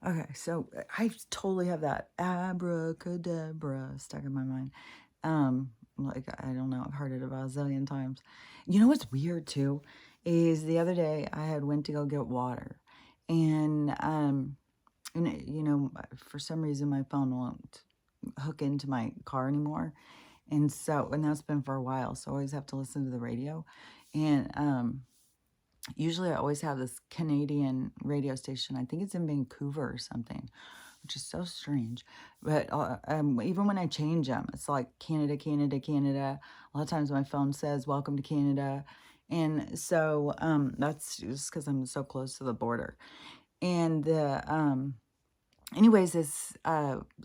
Okay, so I totally have that abracadabra stuck in my mind. Like I don't know, I've heard it about a zillion times. You know what's weird too is the other day I had went to go get water, and for some reason my phone won't hook into my car anymore, and that's been for a while. So I always have to listen to the radio, and usually I always have this Canadian radio station. I think it's in Vancouver or something, which is so strange. But even when I change them, it's like Canada, Canada, Canada. A lot of times my phone says "Welcome to Canada," and so that's just because I'm so close to the border. And anyways, this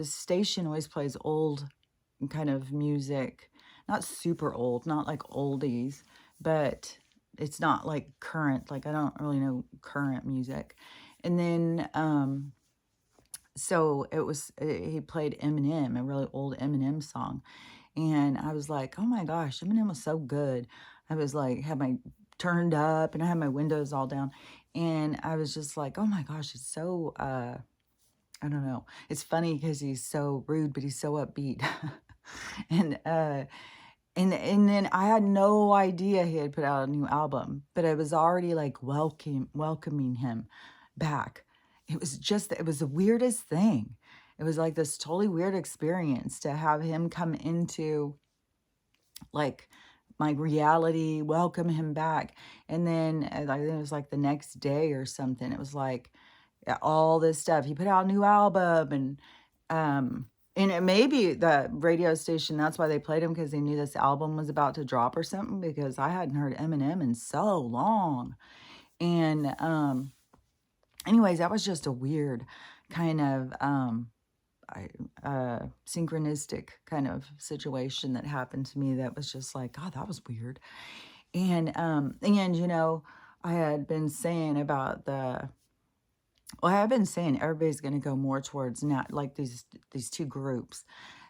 station always plays old kind of music, not super old, not like oldies, but it's not like current. Like I don't really know current music. And then so he played Eminem, a really old Eminem song, and I was like, oh my gosh, Eminem was so good. I was like, had my turned up and I had my windows all down, and I was just like, oh my gosh, it's so I don't know. It's funny because he's so rude, but he's so upbeat. and and then I had no idea he had put out a new album, but I was already like welcoming him back. It was the weirdest thing. It was like this totally weird experience to have him come into like my reality, welcome him back. And then I think it was like the next day or something. It was like all this stuff. He put out a new album, and it may be the radio station, that's why they played him, because they knew this album was about to drop or something, because I hadn't heard Eminem in so long. And anyways, that was just a weird kind of synchronistic kind of situation that happened to me that was just like, God, that was weird. And I had been saying about I have been saying everybody's going to go more towards like these two groups,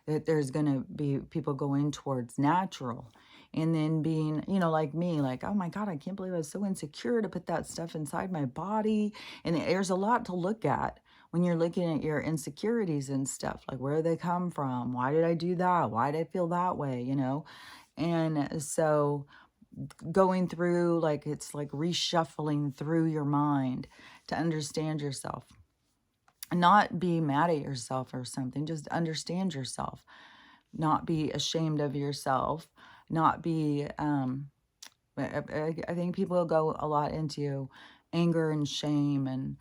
that there's going to be people going towards natural, and then being, like me, like, oh my God, I can't believe I was so insecure to put that stuff inside my body. And there's a lot to look at when you're looking at your insecurities and stuff, like where they come from. Why did I do that? Why did I feel that way? And so going through, like, it's like reshuffling through your mind to understand yourself, not be mad at yourself or something, just understand yourself, not be ashamed of yourself, not be I think people go a lot into anger and shame,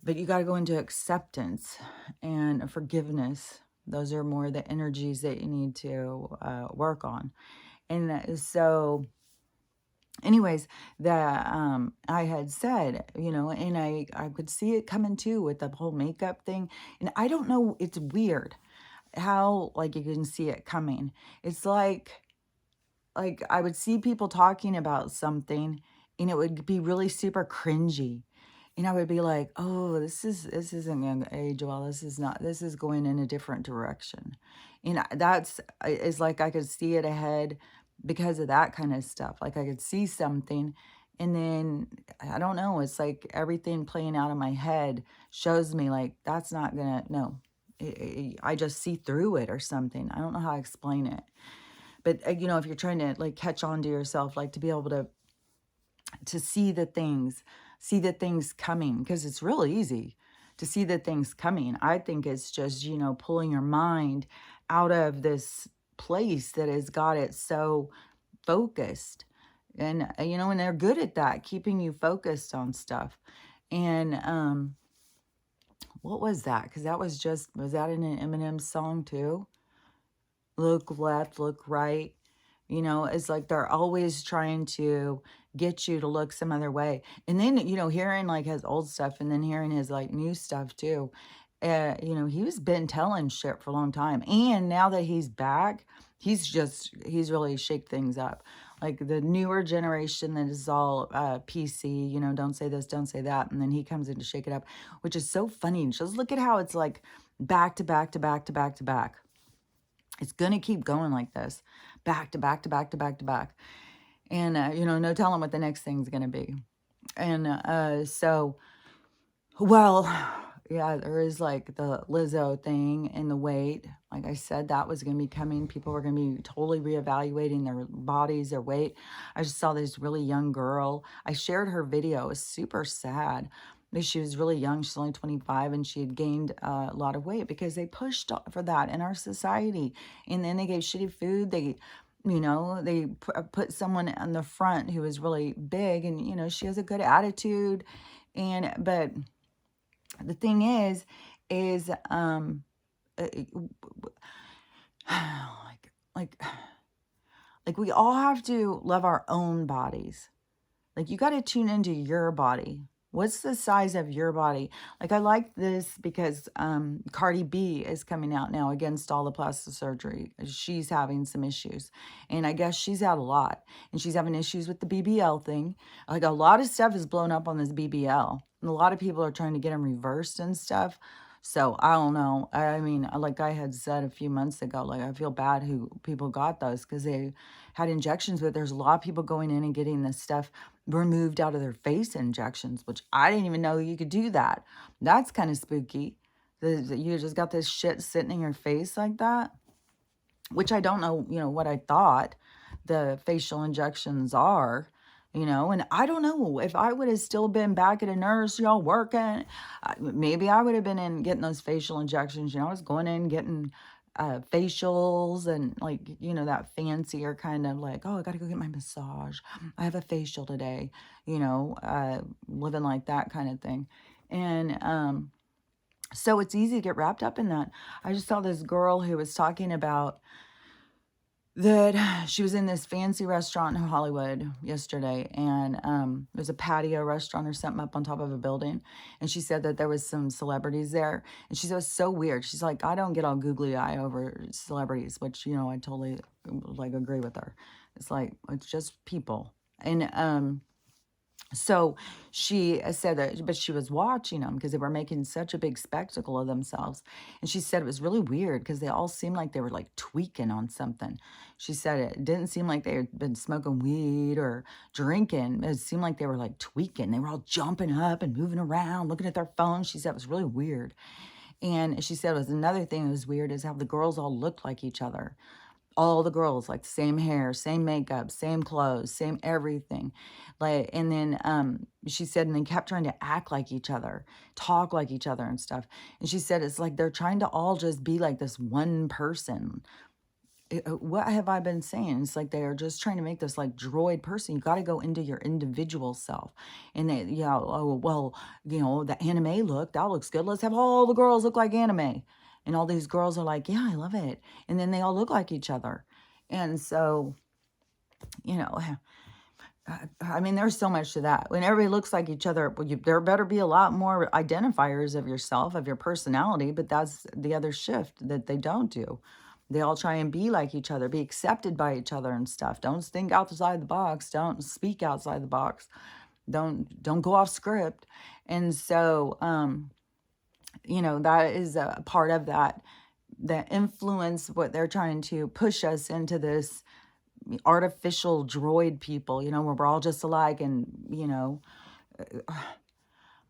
but you got to go into acceptance and forgiveness. Those are more the energies that you need to work on. And so anyways, I had said, and I could see it coming too with the whole makeup thing. And I don't know, it's weird how, like, you can see it coming. It's like I would see people talking about something, and it would be really super cringy. And I would be like, oh, this isn't going to age well. This is going in a different direction. And it's like I could see it ahead because of that kind of stuff. Like I could see something, and then I don't know, it's like everything playing out in my head shows me like that's not gonna, no. I just see through it or something. I don't know how to explain it. But if you're trying to like catch on to yourself, like to be able to see the things coming, because it's real easy to see the things coming. I think it's just, pulling your mind out of this place that has got it so focused. And, and they're good at that, keeping you focused on stuff. And what was that? Because was that in an Eminem song too? Look left, look right. It's like they're always trying to get you to look some other way. And then, hearing like his old stuff and then hearing his like new stuff too. He was been telling shit for a long time. And now that he's back, he's really shake things up. Like the newer generation that is all PC, don't say this, don't say that. And then he comes in to shake it up, which is so funny. Just look at how it's like back to back to back to back to back. It's going to keep going like this, back to back to back to back to back. And, no telling what the next thing's going to be. And so, well, Yeah, there is like the Lizzo thing and the weight. Like I said, that was going to be coming. People were going to be totally reevaluating their bodies, their weight. I just saw this really young girl. I shared her video. It was super sad. She was really young. She's only 25 and she had gained a lot of weight because they pushed for that in our society. And then they gave shitty food. They put someone on the front who was really big and, she has a good attitude. But the thing is uh, like like like we all have to love our own bodies. Like you got to tune into your body. What's the size of your body? Like I like this because Cardi B is coming out now against all the plastic surgery. She's having some issues. And I guess she's had a lot. And she's having issues with the BBL thing. Like a lot of stuff is blown up on this BBL. And a lot of people are trying to get them reversed and stuff. So I don't know. I mean, like I had said a few months ago, like I feel bad who people got those because they had injections, but there's a lot of people going in and getting this stuff removed out of their face injections, which I didn't even know you could do that. That's kind of spooky. You just got this shit sitting in your face like that, which I don't know, what I thought the facial injections are. And I don't know if I would have still been back at a nurse, working, maybe I would have been in getting those facial injections. I was going in getting facials and like, that fancier kind of like, oh, I got to go get my massage. I have a facial today, living like that kind of thing. And, so it's easy to get wrapped up in that. I just saw this girl who was talking about that she was in this fancy restaurant in Hollywood yesterday, and it was a patio restaurant or something up on top of a building. And she said that there was some celebrities there, and she said it was so weird. She's like, I don't get all googly eye over celebrities, which I totally like agree with her. It's like it's just people, and so she said that, but she was watching them because they were making such a big spectacle of themselves. And she said it was really weird because they all seemed like they were like tweaking on something. She said it didn't seem like they had been smoking weed or drinking. It seemed like they were like tweaking. They were all jumping up and moving around, looking at their phones. She said it was really weird. And she said it was another thing that was weird is how the girls all looked like each other, all the girls, like same hair, same makeup, same clothes, same everything. Like, and then she said, and they kept trying to act like each other, talk like each other and stuff. And she said, it's like they're trying to all just be like this one person. What have I been saying? It's like they are just trying to make this like droid person. You got to go into your individual self. And they, yeah, oh, well, the anime look, that looks good. Let's have all the girls look like anime. And all these girls are like, yeah, I love it. And then they all look like each other. And so, you know, I mean, there's so much to that. When everybody looks like each other, well, there better be a lot more identifiers of yourself, of your personality, but that's the other shift that they don't do. They all try and be like each other, be accepted by each other and stuff. Don't think outside the box. Don't speak outside the box. Don't go off script. And so, that is a part of that influence what they're trying to push us into this artificial droid people, where we're all just alike and,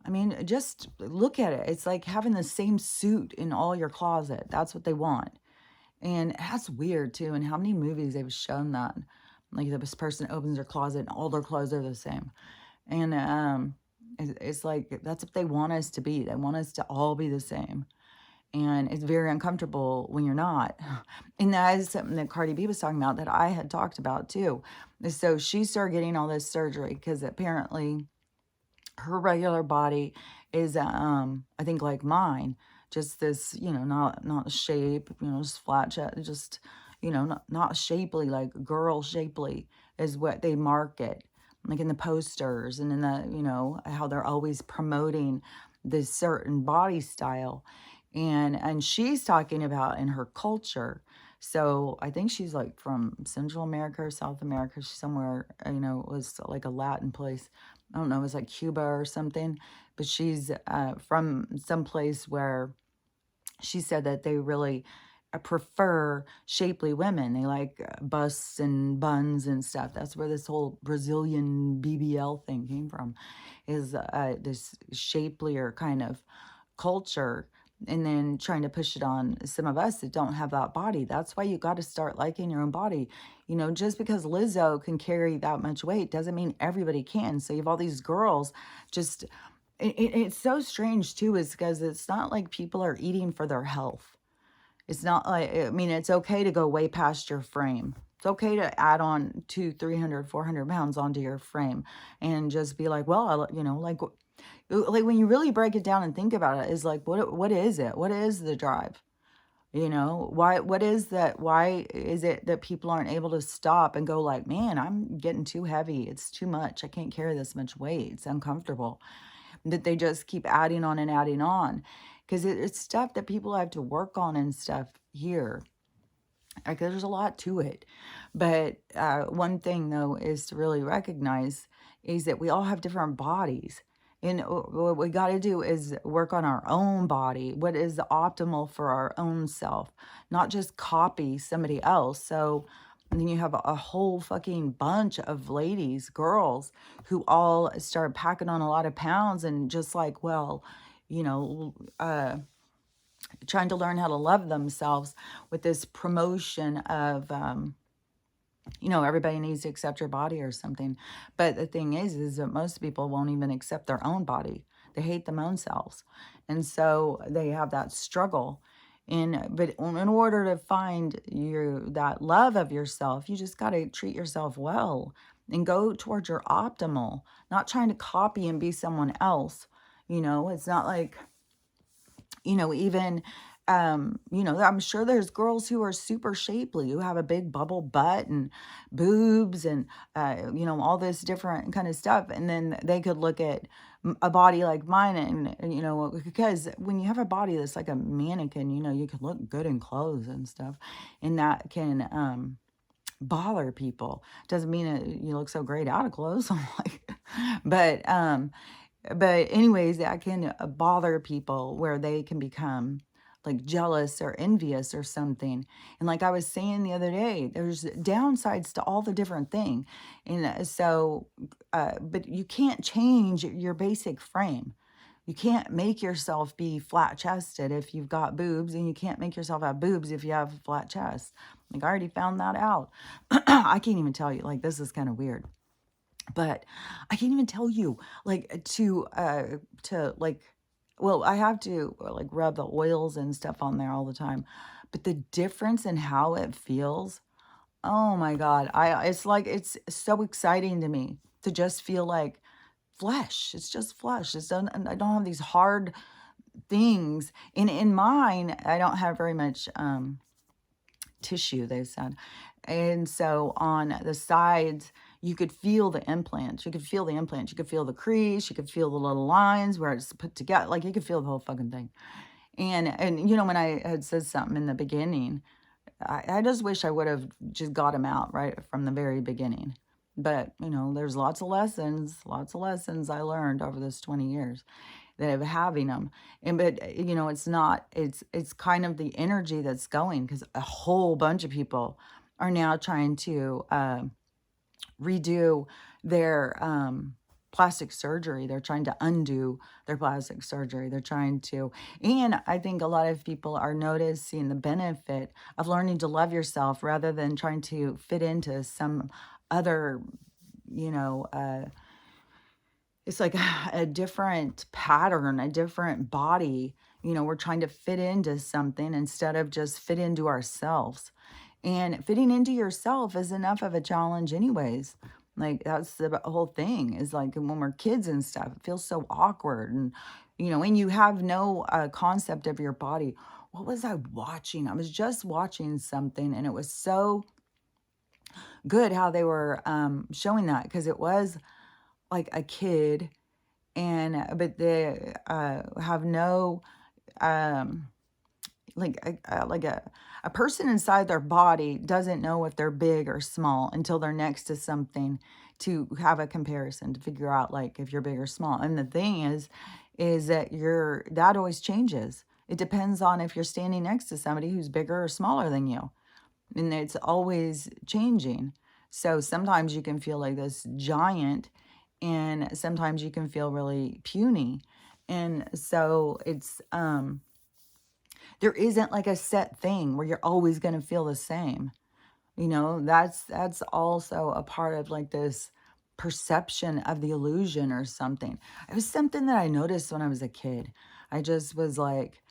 I mean, just look at it. It's like having the same suit in all your closet. That's what they want. And that's weird too. And how many movies they've shown that. Like this person opens their closet and all their clothes are the same. And it's like that's what they want us to be. They want us to all be the same. And it's very uncomfortable when you're not. And that is something that Cardi B was talking about that I had talked about too. So she started getting all this surgery because apparently her regular body is, I think like mine, just this, not shape, just flat chest, just, not shapely, like girl shapely is what they market, like in the posters and in the, how they're always promoting this certain body style. And she's talking about in her culture. So I think she's like from Central America or South America. She's somewhere, it was like a Latin place. I don't know, it was like Cuba or something. But she's from some place where she said that they really prefer shapely women. They like busts and buns and stuff. That's where this whole Brazilian BBL thing came from, is this shapelier kind of culture and then trying to push it on some of us that don't have that body. That's why you got to start liking your own body. Just because Lizzo can carry that much weight doesn't mean everybody can. So you have all these girls just, it's so strange too, is because it's not like people are eating for their health. It's not like, I mean, it's okay to go way past your frame. It's okay to add on 200, 300, 400 pounds onto your frame and just be like, well, like when you really break it down and think about it, is like, what is it? What is the drive? What is that? Why is it that people aren't able to stop and go like, man, I'm getting too heavy. It's too much. I can't carry this much weight. It's uncomfortable. That they just keep adding on and adding on. Because it's stuff that people have to work on and stuff here. Like there's a lot to it. But one thing though is to really recognize is that we all have different bodies. And what we got to do is work on our own body. What is optimal for our own self, not just copy somebody else. So and then you have a whole fucking bunch of ladies, girls, who all start packing on a lot of pounds and just like, well, you know, trying to learn how to love themselves with this promotion of, everybody needs to accept your body or something. But the thing is that most people won't even accept their own body. They hate them own selves. And so they have that struggle. But in order to find that love of yourself, you just got to treat yourself well and go towards your optimal, not trying to copy and be someone else. It's not like, even, I'm sure there's girls who are super shapely, who have a big bubble butt and boobs and, all this different kind of stuff. And then they could look at a body like mine because when you have a body that's like a mannequin, you can look good in clothes and stuff. And that can, bother people. Doesn't mean you look so great out of clothes. But, but anyways, that can bother people where they can become like jealous or envious or something. And like I was saying the other day, there's downsides to all the different thing. And but you can't change your basic frame. You can't make yourself be flat chested if you've got boobs, and you can't make yourself have boobs if you have a flat chest. Like I already found that out. I can't even tell you, like, this is kind of weird. But I can't even tell you, like, like, well, I have to like rub the oils and stuff on there all the time. But the difference in how it feels, oh my God. It's like, it's so exciting to me to just feel like flesh. It's just flesh. I don't have these hard things. In mine, I don't have very much tissue, they said. And so on the sides, you could feel the implants. You could feel the implants. You could feel the crease. You could feel the little lines where it's put together. Like you could feel the whole fucking thing. And when I had said something in the beginning, I just wish I would have just got him out right from the very beginning. But, there's lots of lessons I learned over this 20 years that of having them. But it's kind of the energy that's going, because a whole bunch of people are now trying to redo their plastic surgery. They're trying to undo their plastic surgery. They're trying to, and I think a lot of people are noticing the benefit of learning to love yourself rather than trying to fit into some other, it's like a different pattern, a different body. We're trying to fit into something instead of just fit into ourselves. And fitting into yourself is enough of a challenge anyways. Like that's the whole thing, is like when we're kids and stuff, it feels so awkward. And, and you have no concept of your body. What was I watching? I was just watching something, and it was so good how they were showing that, because it was like a kid, but they have no like a person inside their body doesn't know if they're big or small until they're next to something to have a comparison to figure out like if you're big or small. And the thing is that that always changes. It depends on if you're standing next to somebody who's bigger or smaller than you, and it's always changing. So sometimes you can feel like this giant, and sometimes you can feel really puny. And so there isn't like a set thing where you're always going to feel the same. That's also a part of like this perception of the illusion or something. It was something that I noticed when I was a kid. I just was like,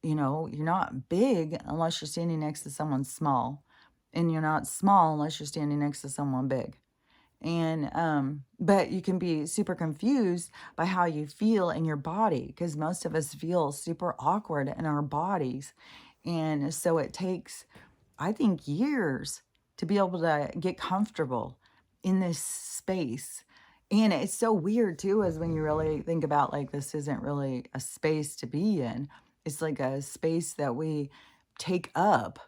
you're not big unless you're standing next to someone small, and you're not small unless you're standing next to someone big. And but you can be super confused by how you feel in your body, because most of us feel super awkward in our bodies. And so it takes, I think, years to be able to get comfortable in this space. And it's so weird too, is when you really think about like this isn't really a space to be in. It's like a space that we take up,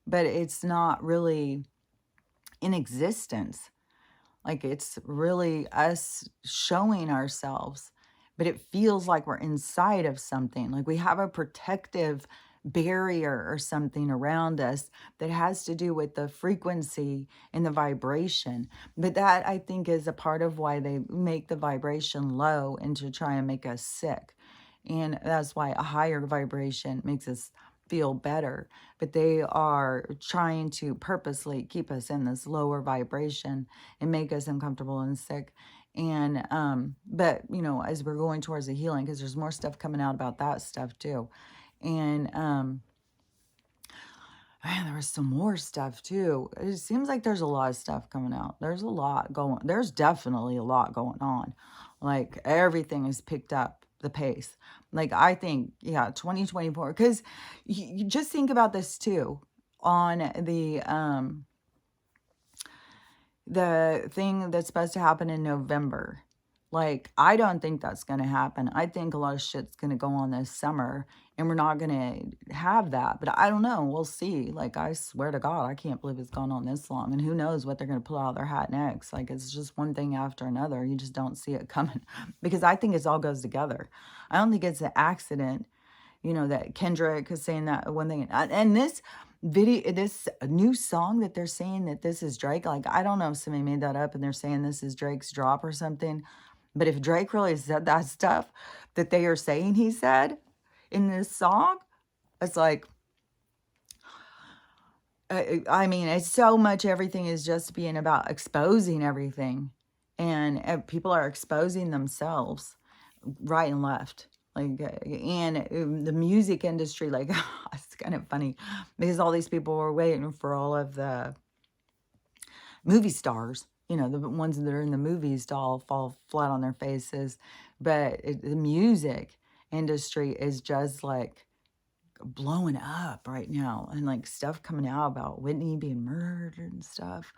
but it's not really in existence. Like it's really us showing ourselves, but it feels like we're inside of something. Like we have a protective barrier or something around us that has to do with the frequency and the vibration. But that, I think, is a part of why they make the vibration low and to try and make us sick. And that's why a higher vibration makes us feel better. But they are trying to purposely keep us in this lower vibration and make us uncomfortable and sick. And but as we're going towards the healing, because there's more stuff coming out about that stuff too. And man, there was some more stuff too. It seems like there's a lot of stuff coming out. There's definitely a lot going on. Like everything is picked up the pace. Like I think, yeah, 2024, because you just think about this too, on the thing that's supposed to happen in November. Like, I don't think that's going to happen. I think a lot of shit's going to go on this summer, and we're not going to have that. But I don't know. We'll see. Like, I swear to God, I can't believe it's gone on this long. And who knows what they're going to pull out of their hat next. Like, it's just one thing after another. You just don't see it coming because I think it all goes together. I don't think it's an accident, that Kendrick is saying that one thing. And this new song that they're saying that this is Drake, like, I don't know if somebody made that up and they're saying this is Drake's drop or something. But if Drake really said that stuff that they are saying he said in this song, it's like, I mean, it's so much, everything is just being about exposing everything. And people are exposing themselves right and left. Like, and the music industry, like, it's kind of funny because all these people were waiting for all of the movie stars, the ones that are in the movies to all fall flat on their faces. But the music industry is just like blowing up right now, and like stuff coming out about Whitney being murdered and stuff.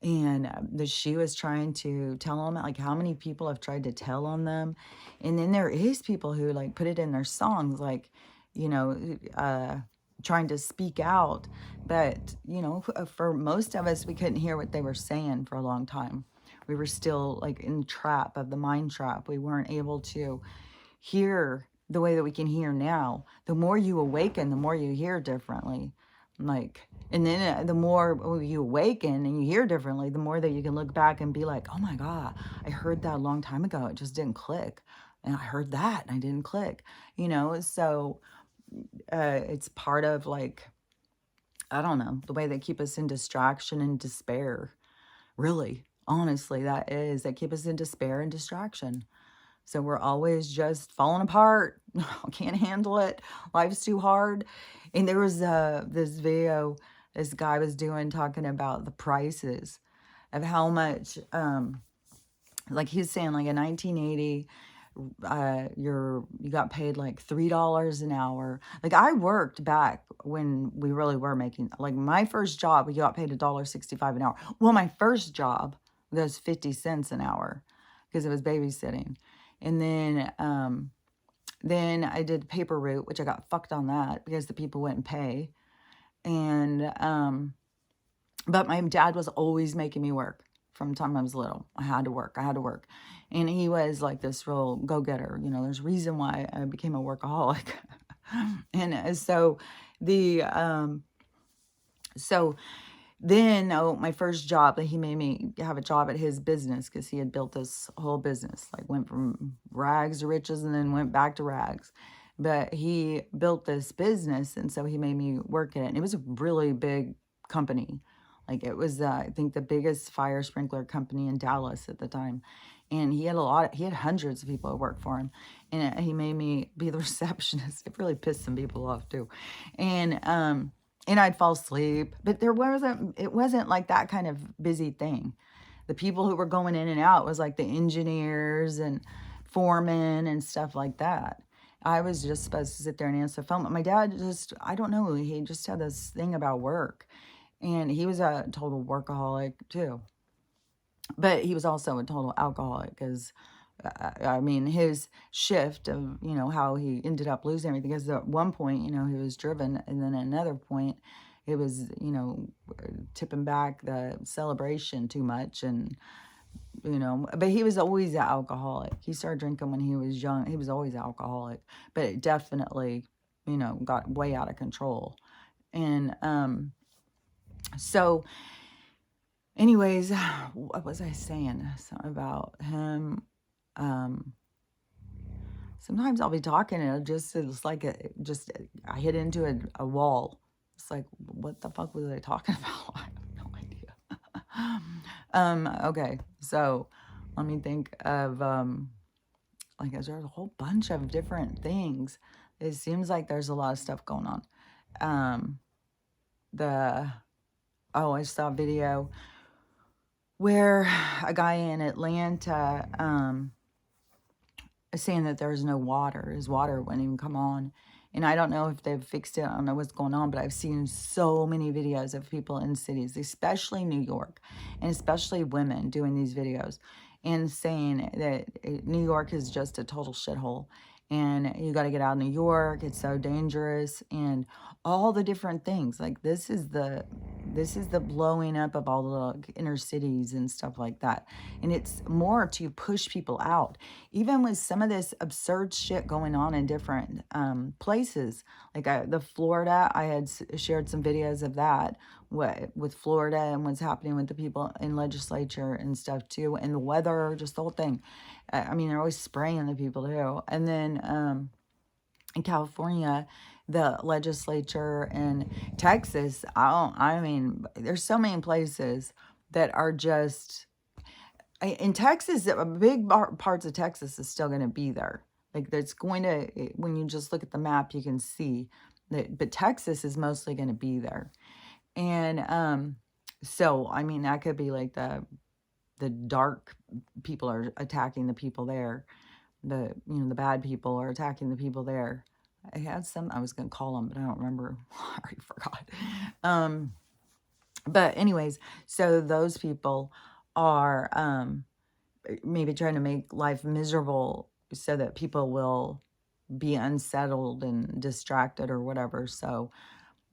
And she was trying to tell them, like, how many people have tried to tell on them. And then there is people who like put it in their songs, like, you know, uh, trying to speak out. But, for most of us, we couldn't hear what they were saying for a long time. We were still like in trap of the mind trap. We weren't able to hear the way that we can hear now. The more you awaken, the more you hear differently. Like, and then the more you awaken and you hear differently, the more that you can look back and be like, oh my God, I heard that a long time ago. It just didn't click. And I heard that and I didn't click, So it's part of like, I don't know, the way they keep us in distraction and despair. Really, honestly, they keep us in despair and distraction. So we're always just falling apart. Can't handle it. Life's too hard. And there was this video this guy was doing talking about the prices of how much, like he's saying, like in 1980, you got paid like $3 an hour. Like I worked back when we really were making, like my first job, we got paid $1.65 an hour. Well, my first job was 50 cents an hour because it was babysitting. And then I did paper route, which I got fucked on that because the people wouldn't pay. And but my dad was always making me work from the time I was little. I had to work. And he was like this real go-getter. There's a reason why I became a workaholic. And so the so Then, oh, my first job, he made me have a job at his business because he had built this whole business, like went from rags to riches and then went back to rags. But he built this business, and so he made me work in it. And it was a really big company. Like it was, I think, the biggest fire sprinkler company in Dallas at the time. And he had hundreds of people that worked for him. And he made me be the receptionist. It really pissed some people off too. And, and I'd fall asleep, but it wasn't like that kind of busy thing. The people who were going in and out was like the engineers and foremen and stuff like that. I was just supposed to sit there and answer the phone. But my dad just, I don't know, he just had this thing about work. And he was a total workaholic too. But he was also a total alcoholic because, I mean, his shift of, how he ended up losing everything. Because at one point, he was driven. And then at another point, it was, tipping back the celebration too much. And, but he was always an alcoholic. He started drinking when he was young. He was always alcoholic. But it definitely, got way out of control. And so anyways, what was I saying? Something about him. Sometimes I'll be talking and it's like I hit into a wall. It's like, what the fuck was I talking about? I have no idea. Okay, so let me think of like there's a whole bunch of different things. It seems like there's a lot of stuff going on. I saw a video where a guy in Atlanta is saying that there's no water. His water wouldn't even come on. And I don't know if they've fixed it. I don't know what's going on, but I've seen so many videos of people in cities, especially New York, and especially women doing these videos and saying that New York is just a total shithole. And you got to get out of New York. It's so dangerous, and all the different things. Like this is the blowing up of all the inner cities and stuff like that. And it's more to push people out. Even with some of this absurd shit going on in different places, like the Florida, I had shared some videos of that with Florida and what's happening with the people in legislature and stuff too, and the weather, just the whole thing. I mean, they're always spraying the people too. And then in California, the legislature, and Texas, I mean, there's so many places that are just, in Texas, big parts of Texas is still going to be there. Like that's going to, when you just look at the map, you can see that, but Texas is mostly going to be there. And so, I mean, that could be like the dark people are attacking the people there. The bad people are attacking the people there. I was going to call them, but I don't remember. I already forgot. But anyways, so those people are maybe trying to make life miserable so that people will be unsettled and distracted or whatever. So,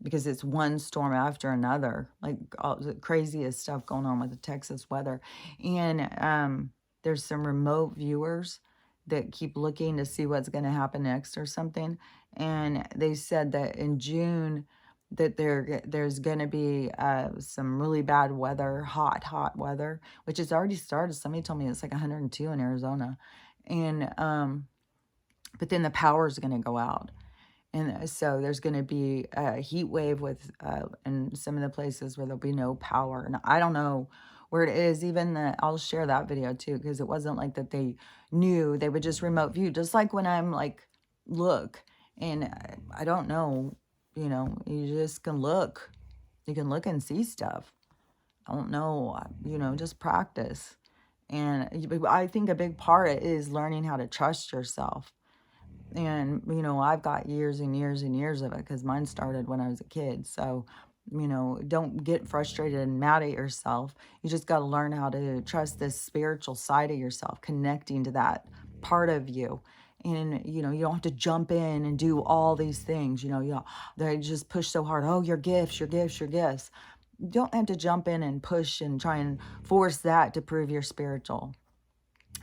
because it's one storm after another, like all the craziest stuff going on with the Texas weather. And there's some remote viewers that keep looking to see what's going to happen next or something. And they said that in June that there's going to be some really bad weather, hot weather, which has already started. Somebody told me it's like 102 in Arizona. And but then the power is going to go out. And so there's going to be a heat wave with in some of the places where there'll be no power. And I don't know where it is. I'll share that video too, because it wasn't like that they knew. They would just remote view. Just like when I'm like, look, and I don't know, you just can look. You can look and see stuff. I don't know, just practice. And I think a big part is learning how to trust yourself. And, I've got years and years and years of it because mine started when I was a kid. So, don't get frustrated and mad at yourself. You just got to learn how to trust this spiritual side of yourself, connecting to that part of you. And, you don't have to jump in and do all these things. They just push so hard. Oh, your gifts, your gifts, your gifts. You don't have to jump in and push and try and force that to prove you're spiritual.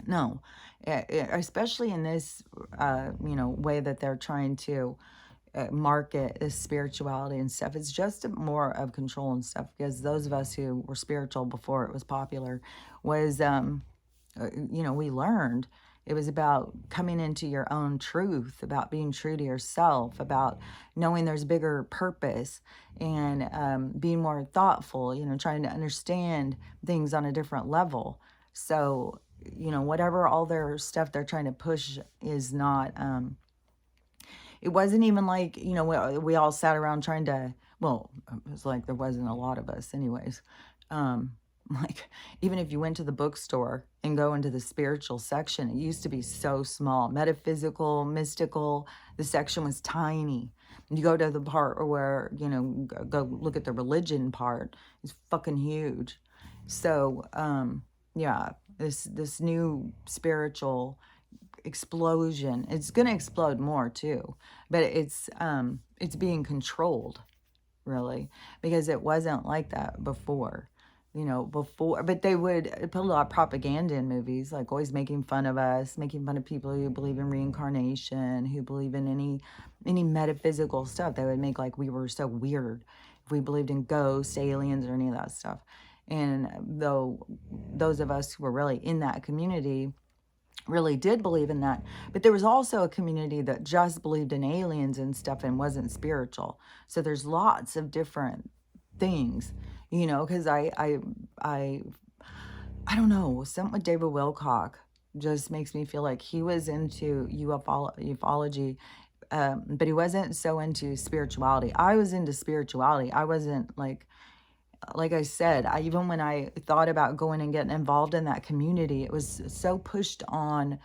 No, especially in this, way that they're trying to market this spirituality and stuff. It's just more of control and stuff, because those of us who were spiritual before it was popular was, we learned it was about coming into your own truth, about being true to yourself, about knowing there's bigger purpose, and being more thoughtful, trying to understand things on a different level. So, whatever all their stuff they're trying to push is not, it wasn't even like, we all sat around trying to, well, it was like there wasn't a lot of us anyways. Um, like, even if you went to the bookstore and go into the spiritual section, it used to be so small, metaphysical, mystical. The section was tiny. You go to the part where, go look at the religion part, it's fucking huge. So, yeah, this new spiritual explosion. It's going to explode more too, but it's being controlled, really, because it wasn't like that before. Before, but they would put a lot of propaganda in movies, like always making fun of us, making fun of people who believe in reincarnation, who believe in any metaphysical stuff. They would make like we were so weird if we believed in ghosts, aliens, or any of that stuff. And though those of us who were really in that community really did believe in that, but there was also a community that just believed in aliens and stuff and wasn't spiritual. So there's lots of different things, because I don't know, something with David Wilcock just makes me feel like he was into ufology, but he wasn't so into spirituality. I was into spirituality. I wasn't like I said, even when I thought about going and getting involved in that community, it was so pushed on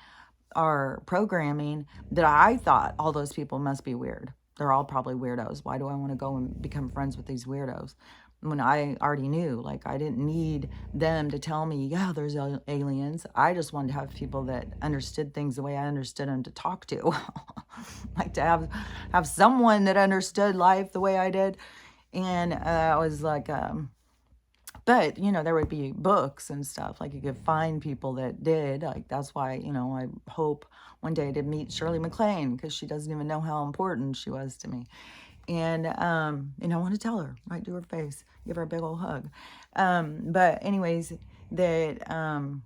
our programming that I thought all those people must be weird. They're all probably weirdos. Why do I want to go and become friends with these weirdos? When I already knew, like, I didn't need them to tell me, yeah, there's aliens. I just wanted to have people that understood things the way I understood them to talk to. Like to have someone that understood life the way I did. And I was like, but, there would be books and stuff. Like you could find people that did. Like that's why, I hope one day to meet Shirley MacLaine, because she doesn't even know how important she was to me. And I want to tell her right to her face, give her a big old hug. But anyways, that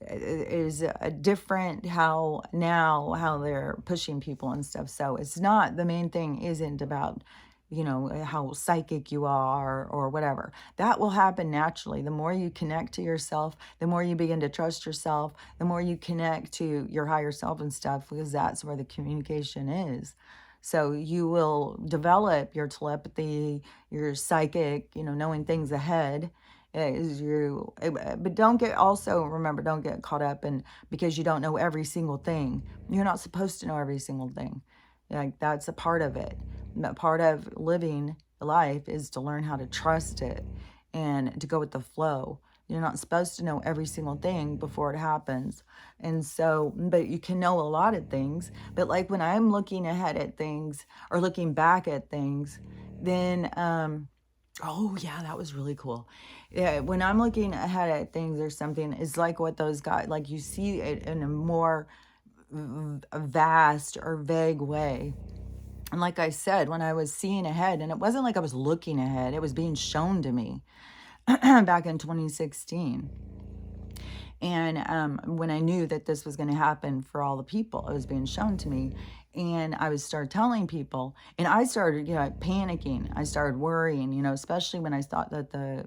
is a different how they're pushing people and stuff. So it's not, the main thing isn't about how psychic you are or whatever. That will happen naturally. The more you connect to yourself, the more you begin to trust yourself, the more you connect to your higher self and stuff, because that's where the communication is. So you will develop your telepathy, your psychic, knowing things ahead. But remember, don't get caught up in, because you don't know every single thing. You're not supposed to know every single thing. Like that's a part of it. Part of living life is to learn how to trust it and to go with the flow. You're not supposed to know every single thing before it happens. And so, but you can know a lot of things. But like when I'm looking ahead at things or looking back at things, then, oh yeah, that was really cool. Yeah, when I'm looking ahead at things or something, it's like what those guys, like you see it in a more vast or vague way. And like I said, when I was seeing ahead, and it wasn't like I was looking ahead, it was being shown to me back in 2016. And when I knew that this was going to happen for all the people, it was being shown to me. And I would start telling people, and I started, panicking. I started worrying, especially when I thought that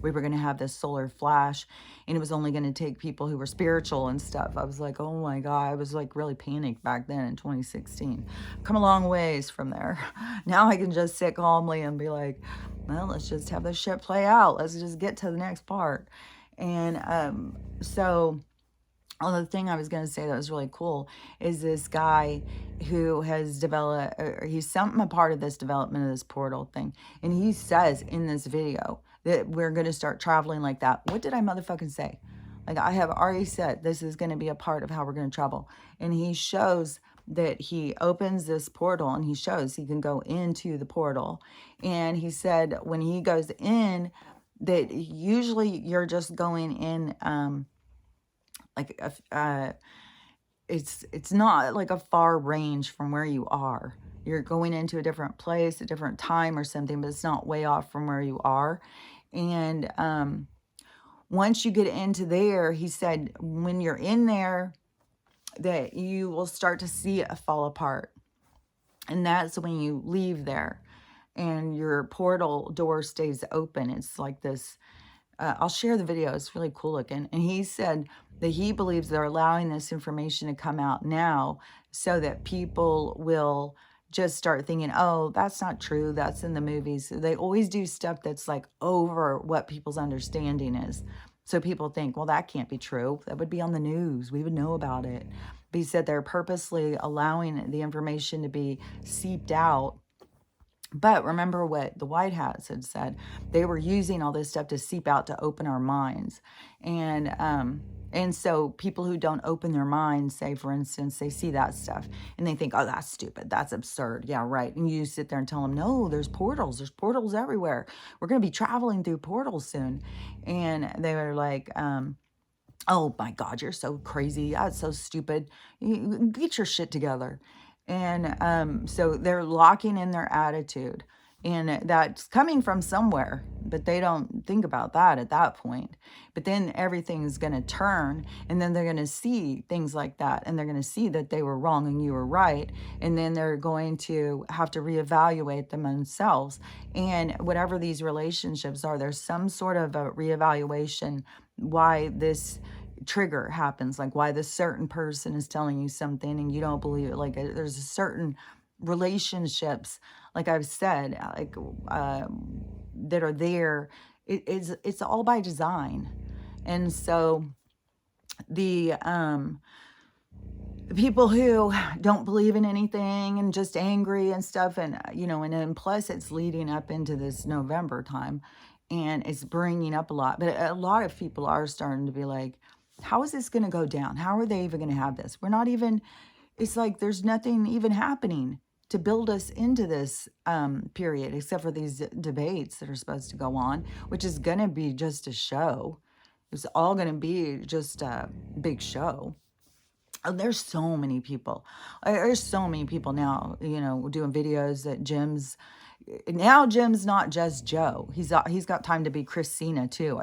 we were going to have this solar flash, and it was only going to take people who were spiritual and stuff. I was like, oh my God, I was like really panicked back then in 2016. Come a long ways from there. Now I can just sit calmly and be like, well, let's just have this shit play out. Let's just get to the next part. And so the thing I was going to say that was really cool is this guy who has developed, he's a part of this development of this portal thing. And he says in this video that we're going to start traveling like that. What did I motherfucking say? Like I have already said, this is going to be a part of how we're going to travel. And he shows that he opens this portal and he shows he can go into the portal. And he said when he goes in, that usually you're just going in, it's not like a far range from where you are. You're going into a different place, a different time or something, but it's not way off from where you are. And once you get into there, he said, when you're in there, that you will start to see it fall apart. And that's when you leave there and your portal door stays open. It's like this. I'll share the video. It's really cool looking. And he said that he believes they're allowing this information to come out now so that people will just start thinking, oh, that's not true. That's in the movies. They always do stuff that's like over what people's understanding is. So people think, well, that can't be true. That would be on the news. We would know about it. But he said they're purposely allowing the information to be seeped out. But remember what the White Hats had said. They were using all this stuff to seep out to open our minds. And so people who don't open their minds, say, for instance, they see that stuff and they think, oh, that's stupid. That's absurd. Yeah, right. And you sit there and tell them, no, there's portals. There's portals everywhere. We're going to be traveling through portals soon. And they were like, oh my God, you're so crazy. That's so stupid. Get your shit together. And so they're locking in their attitude. And that's coming from somewhere, but they don't think about that at that point. But then everything's going to turn, and then they're going to see things like that, and they're going to see that they were wrong and you were right. And then they're going to have to reevaluate them themselves. And whatever these relationships are, there's some sort of a reevaluation why this trigger happens, like why this certain person is telling you something and you don't believe it. Like there's a certain relationships, like I've said, like that are there. It's all by design. And so the people who don't believe in anything and just angry and stuff, and and then plus it's leading up into this November time, and it's bringing up a lot. But a lot of people are starting to be like, how is this going to go down? How are they even going to have this? We're not even, it's like there's nothing even happening to build us into this period, except for these debates that are supposed to go on, which is going to be just a show. It's all going to be just a big show. Oh, there's so many people. There's so many people now, doing videos that Jim's not just Joe. He's got time to be Christina too.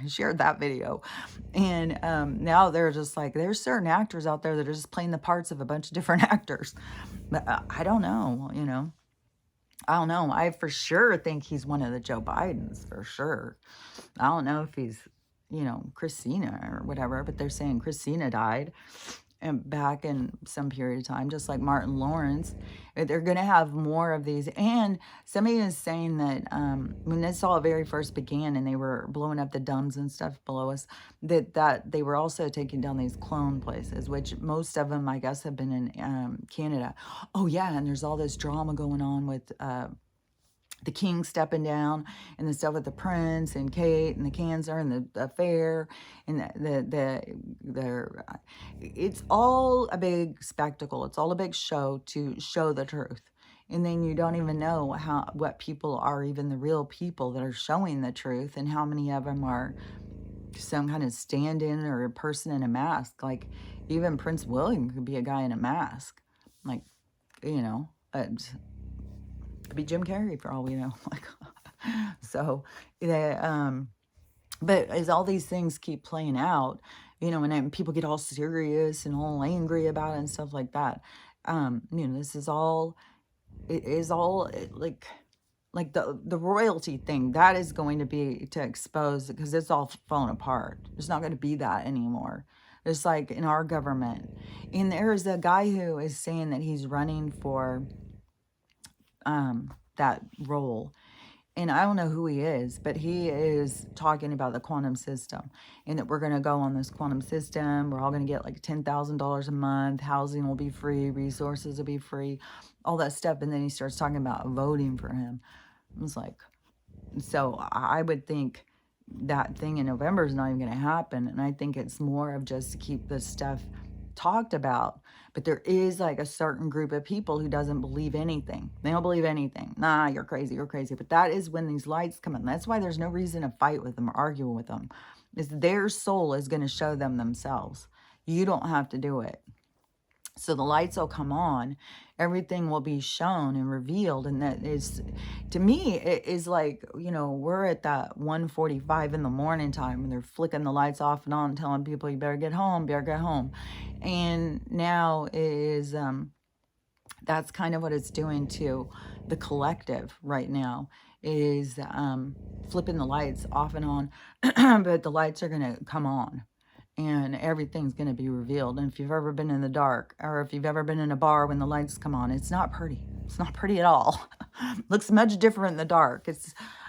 Shared that video. And now they're just like, there's certain actors out there that are just playing the parts of a bunch of different actors. But I don't know, I don't know. I for sure think he's one of the Joe Bidens, for sure. I don't know if he's, Christina or whatever, but they're saying Christina died and back in some period of time, just like Martin Lawrence. They're going to have more of these. And somebody is saying that when this all very first began and they were blowing up the dumbs and stuff below us, that they were also taking down these clone places, which most of them, I guess, have been in Canada. Oh, yeah, and there's all this drama going on with the king stepping down and the stuff with the prince and Kate and the cancer and the affair and it's all a big spectacle. It's all a big show to show the truth. And then you don't even know what people are even the real people that are showing the truth, and how many of them are some kind of stand-in or a person in a mask. Like even Prince William could be a guy in a mask. Like, could be Jim Carrey for all we know. Like, so, but as all these things keep playing out, and then people get all serious and all angry about it and stuff like that. This is all, it is all like the royalty thing that is going to be to expose, because it's all falling apart. There's not going to be that anymore. It's like in our government. And there's a guy who is saying that he's running for that role. And I don't know who he is, but he is talking about the quantum system and that we're going to go on this quantum system. We're all going to get like $10,000 a month. Housing will be free. Resources will be free. All that stuff. And then he starts talking about voting for him. I was like, so I would think that thing in November is not even going to happen. And I think it's more of just to keep this stuff talked about. But there is like a certain group of people who doesn't believe anything. They don't believe anything. Nah, you're crazy, you're crazy. But that is when these lights come in. That's why there's no reason to fight with them or argue with them. Is their soul is going to show them themselves. You don't have to do it. So the lights will come on, everything will be shown and revealed. And that is, to me, it is like, we're at that 1:45 in the morning time when they're flicking the lights off and on, telling people, you better get home, better get home. And now is, that's kind of what it's doing to the collective right now, is flipping the lights off and on, but the lights are going to come on and everything's going to be revealed. And if you've ever been in the dark, or if you've ever been in a bar when the lights come on, it's not pretty. It's not pretty at all. Looks much different in the dark.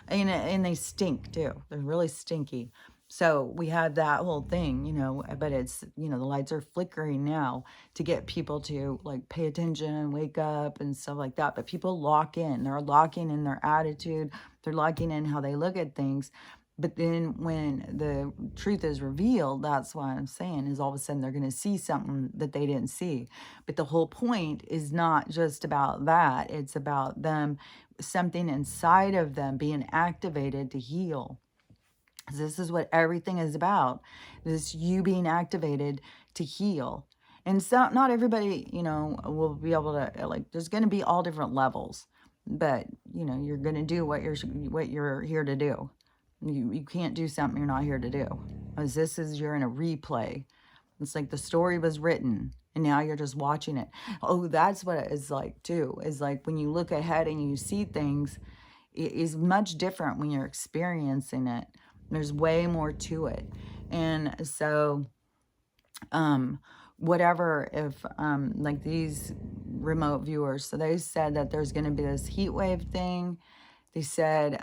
And they stink too. They're really stinky. So we have that whole thing, but it's, the lights are flickering now to get people to like pay attention and wake up and stuff like that. But people lock in. They're locking in their attitude. They're locking in how they look at things. But then when the truth is revealed, that's what I'm saying, is all of a sudden they're going to see something that they didn't see. But the whole point is not just about that. It's about them, something inside of them being activated to heal. This is what everything is about. This you being activated to heal. And so not everybody, will be able to, like, there's going to be all different levels. But, you're going to do what you're here to do. You can't do something you're not here to do. Because you're in a replay. It's like the story was written and now you're just watching it. Oh, that's what it is like too. Is like when you look ahead and you see things, it is much different when you're experiencing it. There's way more to it. And so, whatever, if, like these remote viewers, so they said that there's going to be this heat wave thing. They said,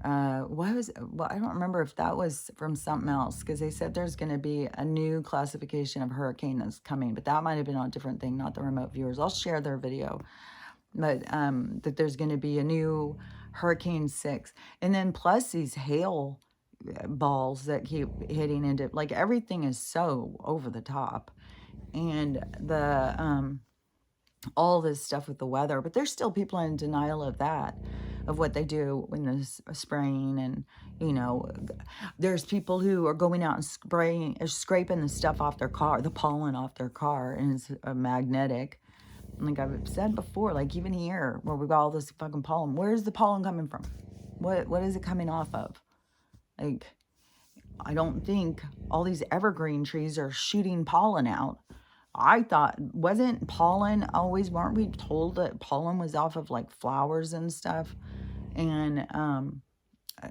well, I don't remember if that was from something else, because they said there's going to be a new classification of hurricane that's coming, but that might have been on a different thing, not the remote viewers. I'll share their video, but that there's going to be a new Hurricane 6, and then plus these hail balls that keep hitting into, like, everything is so over the top, and the all this stuff with the weather, but there's still people in denial of that, of what they do when there's spraying. And there's people who are going out and scraping the stuff off their car, the pollen off their car, and it's magnetic. Like I've said before, like even here where we got all this fucking pollen, where's the pollen coming from? What is it coming off of? Like, I don't think all these evergreen trees are shooting pollen out. I thought, wasn't pollen always, weren't we told that pollen was off of like flowers and stuff? And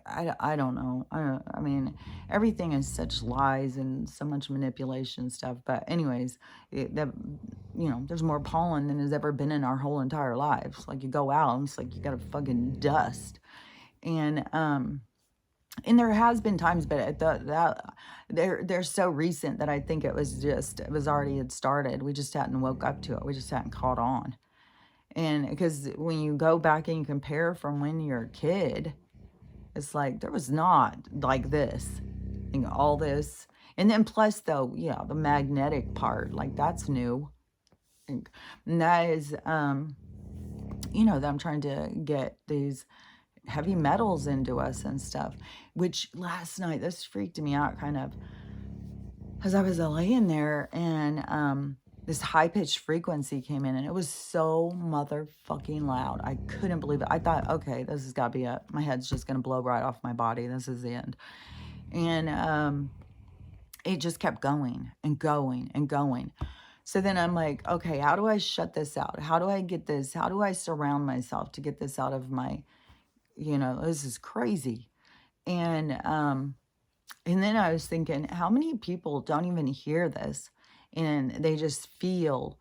I don't know. I mean, everything is such lies and so much manipulation stuff. But anyways, there's more pollen than has ever been in our whole entire lives. Like you go out and it's like you got a fucking dust. And there has been times, but they're so recent that I think it was already had started. We just hadn't woke up to it. We just hadn't caught on. And because when you go back and you compare from when you're a kid, it's like there was not like this, all this. And then plus though, yeah, the magnetic part, like that's new. And that is, that I'm trying to get these heavy metals into us and stuff, which last night, this freaked me out kind of, as I was laying there and this high-pitched frequency came in and it was so motherfucking loud. I couldn't believe it. I thought, okay, this has got to be it. My head's just going to blow right off my body. This is the end. And it just kept going and going and going. So then I'm like, okay, how do I shut this out? How do I get this? How do I surround myself to get this out of my, this is crazy. And then I was thinking, how many people don't even hear this? And they just feel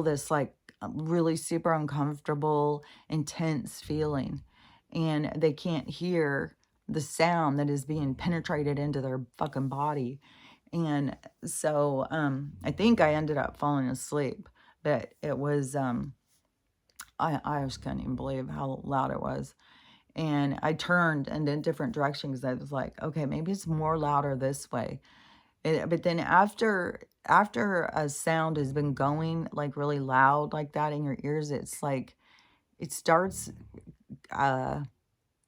this like really super uncomfortable, intense feeling. And they can't hear the sound that is being penetrated into their fucking body. And so I think I ended up falling asleep. But it was, I just couldn't even believe how loud it was. And I turned in a different direction because I was like, okay, maybe it's more louder this way. But then after a sound has been going like really loud like that in your ears, it's like it starts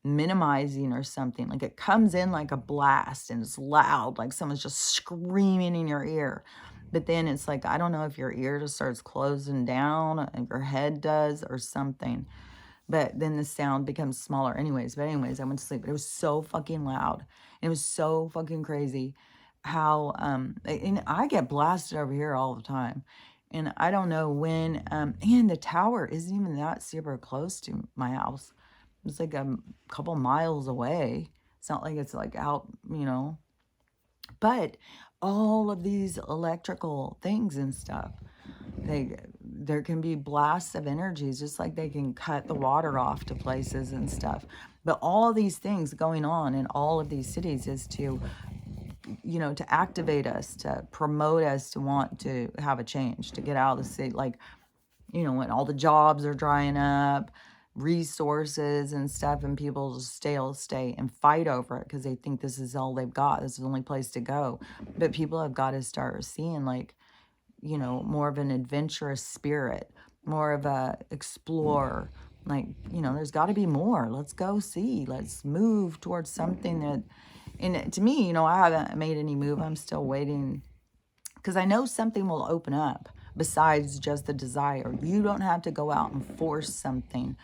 minimizing or something. Like it comes in like a blast and it's loud, like someone's just screaming in your ear. But then it's like, I don't know if your ear just starts closing down, if your head does or something. But then the sound becomes smaller anyways. But anyways, I went to sleep. But it was so fucking loud. It was so fucking crazy how, and I get blasted over here all the time. And I don't know when, and the tower isn't even that super close to my house. It's like a couple miles away. It's not like it's like out, you know. But all of these electrical things and stuff, there can be blasts of energies, just like they can cut the water off to places and stuff. But all these things going on in all of these cities is to, you know, to activate us, to promote us, to want to have a change, to get out of the city. Like, you know, when all the jobs are drying up, resources and stuff, and people just stay and fight over it because they think this is all they've got. This is the only place to go. But people have got to start seeing, like, you know, more of an adventurous spirit, more of a explorer. Like, you know, there's got to be more. Let's go see. Let's move towards something that, and to me, you know, I haven't made any move. I'm still waiting because I know something will open up besides just the desire. You don't have to go out and force something.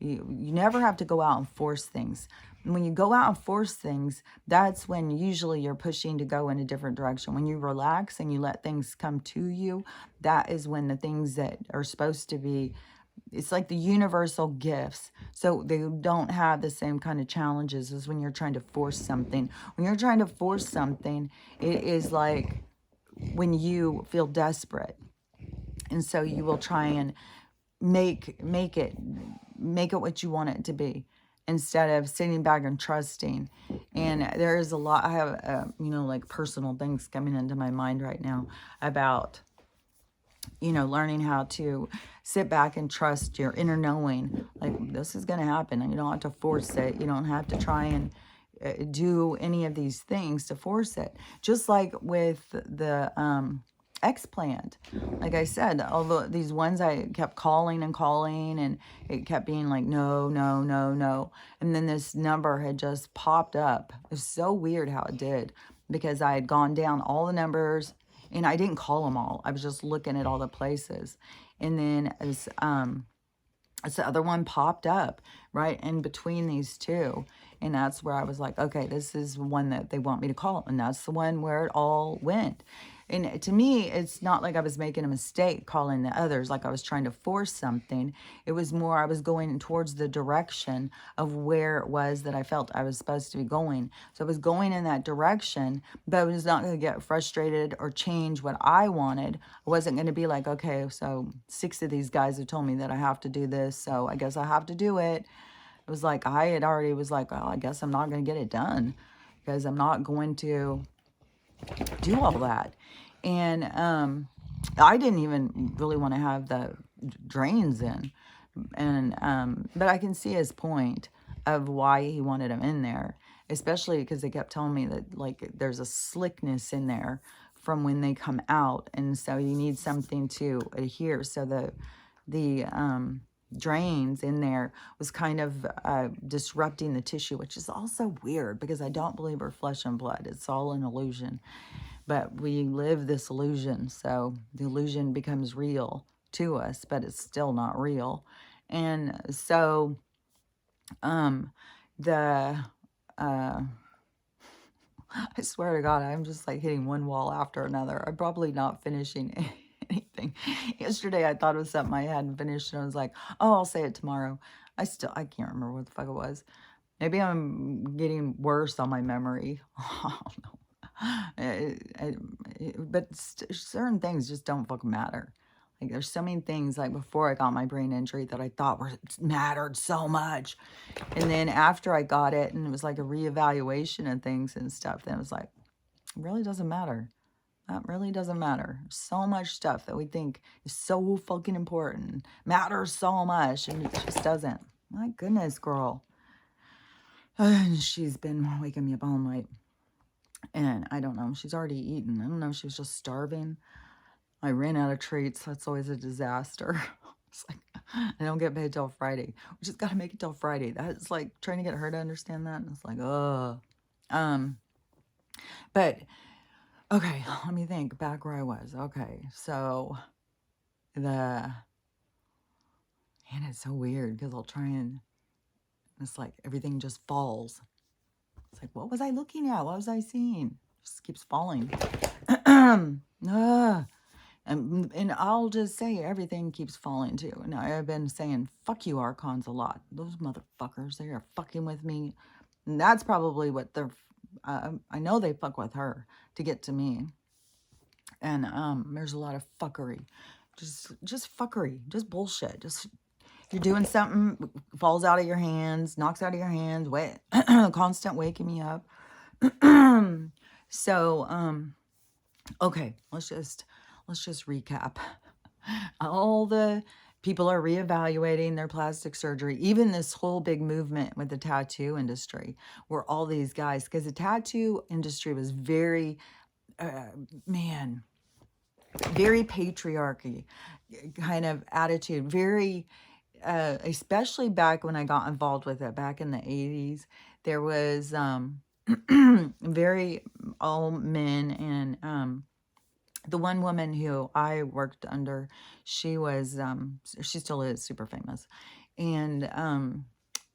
You never have to go out and force things. When you go out and force things, that's when usually you're pushing to go in a different direction. When you relax and you let things come to you, that is when the things that are supposed to be, it's like the universal gifts. So they don't have the same kind of challenges as when you're trying to force something. When you're trying to force something, it is like when you feel desperate. And so you will try and make it what you want it to be, instead of sitting back and trusting. And there is a lot, I have you know, like personal things coming into my mind right now about, you know, learning how to sit back and trust your inner knowing. Like, this is going to happen, and you don't have to force it. You don't have to try and do any of these things to force it. Just like with the explant, like I said, although these ones I kept calling and it kept being like no, no, no, no, and then this number had just popped up. It was so weird how it did, because I had gone down all the numbers and I didn't call them all. I was just looking at all the places, and then as the other one popped up right in between these two. And that's where I was like, okay, this is one that they want me to call. And that's the one where it all went. And to me, it's not like I was making a mistake calling the others, like I was trying to force something. It was more, I was going towards the direction of where it was that I felt I was supposed to be going. So I was going in that direction, but I was not going to get frustrated or change what I wanted. I wasn't going to be like, okay, so 6 of these guys have told me that I have to do this, so I guess I have to do it. It was like, I had already was like, well, I guess I'm not going to get it done because I'm not going to do all that. And I didn't even really want to have the drains in. And but I can see his point of why he wanted them in there, especially because they kept telling me that, like, there's a slickness in there from when they come out, and so you need something to adhere. So the drains in there was kind of disrupting the tissue, which is also weird because I don't believe we're flesh and blood. It's all an illusion. But we live this illusion, so the illusion becomes real to us, but it's still not real. And so the I swear to God, I'm just like hitting one wall after another. I'm probably not finishing anything. Yesterday I thought it was something I hadn't finished, and I was like, oh, I'll say it tomorrow. I can't remember what the fuck it was. Maybe I'm getting worse on my memory. I don't know. But certain things just don't fucking matter. Like, there's so many things, like before I got my brain injury, that I thought mattered so much, and then after I got it and it was like a reevaluation of things and stuff, then it was like, it really doesn't matter. That really doesn't matter. So much stuff that we think is so fucking important matters so much, and it just doesn't. My goodness, girl. She's been waking me up all night. And I don't know, she's already eaten. I don't know, she was just starving. I ran out of treats. That's always a disaster. It's like, I don't get paid till Friday. We just got to make it till Friday. That's like trying to get her to understand that. And it's like, ugh. But Okay, let me think back where I was. Okay, so the and it's so weird because I'll try and it's like everything just falls. It's like, what was I looking at? What was I seeing? Just keeps falling. Ah, and I'll just say everything keeps falling too. And I've been saying, fuck you, Archons, a lot. Those motherfuckers, they are fucking with me. And that's probably what they're, I know they fuck with her to get to me. And there's a lot of fuckery. Just fuckery. Just bullshit. Just you're doing something, falls out of your hands, knocks out of your hands, constant waking me up. So, okay, let's just recap. All the people are reevaluating their plastic surgery. Even this whole big movement with the tattoo industry, where all these guys, because the tattoo industry was very, man, very patriarchy kind of attitude, very especially back when I got involved with it back in the 80s, there was very all men. And the one woman who I worked under, she was she still is super famous. And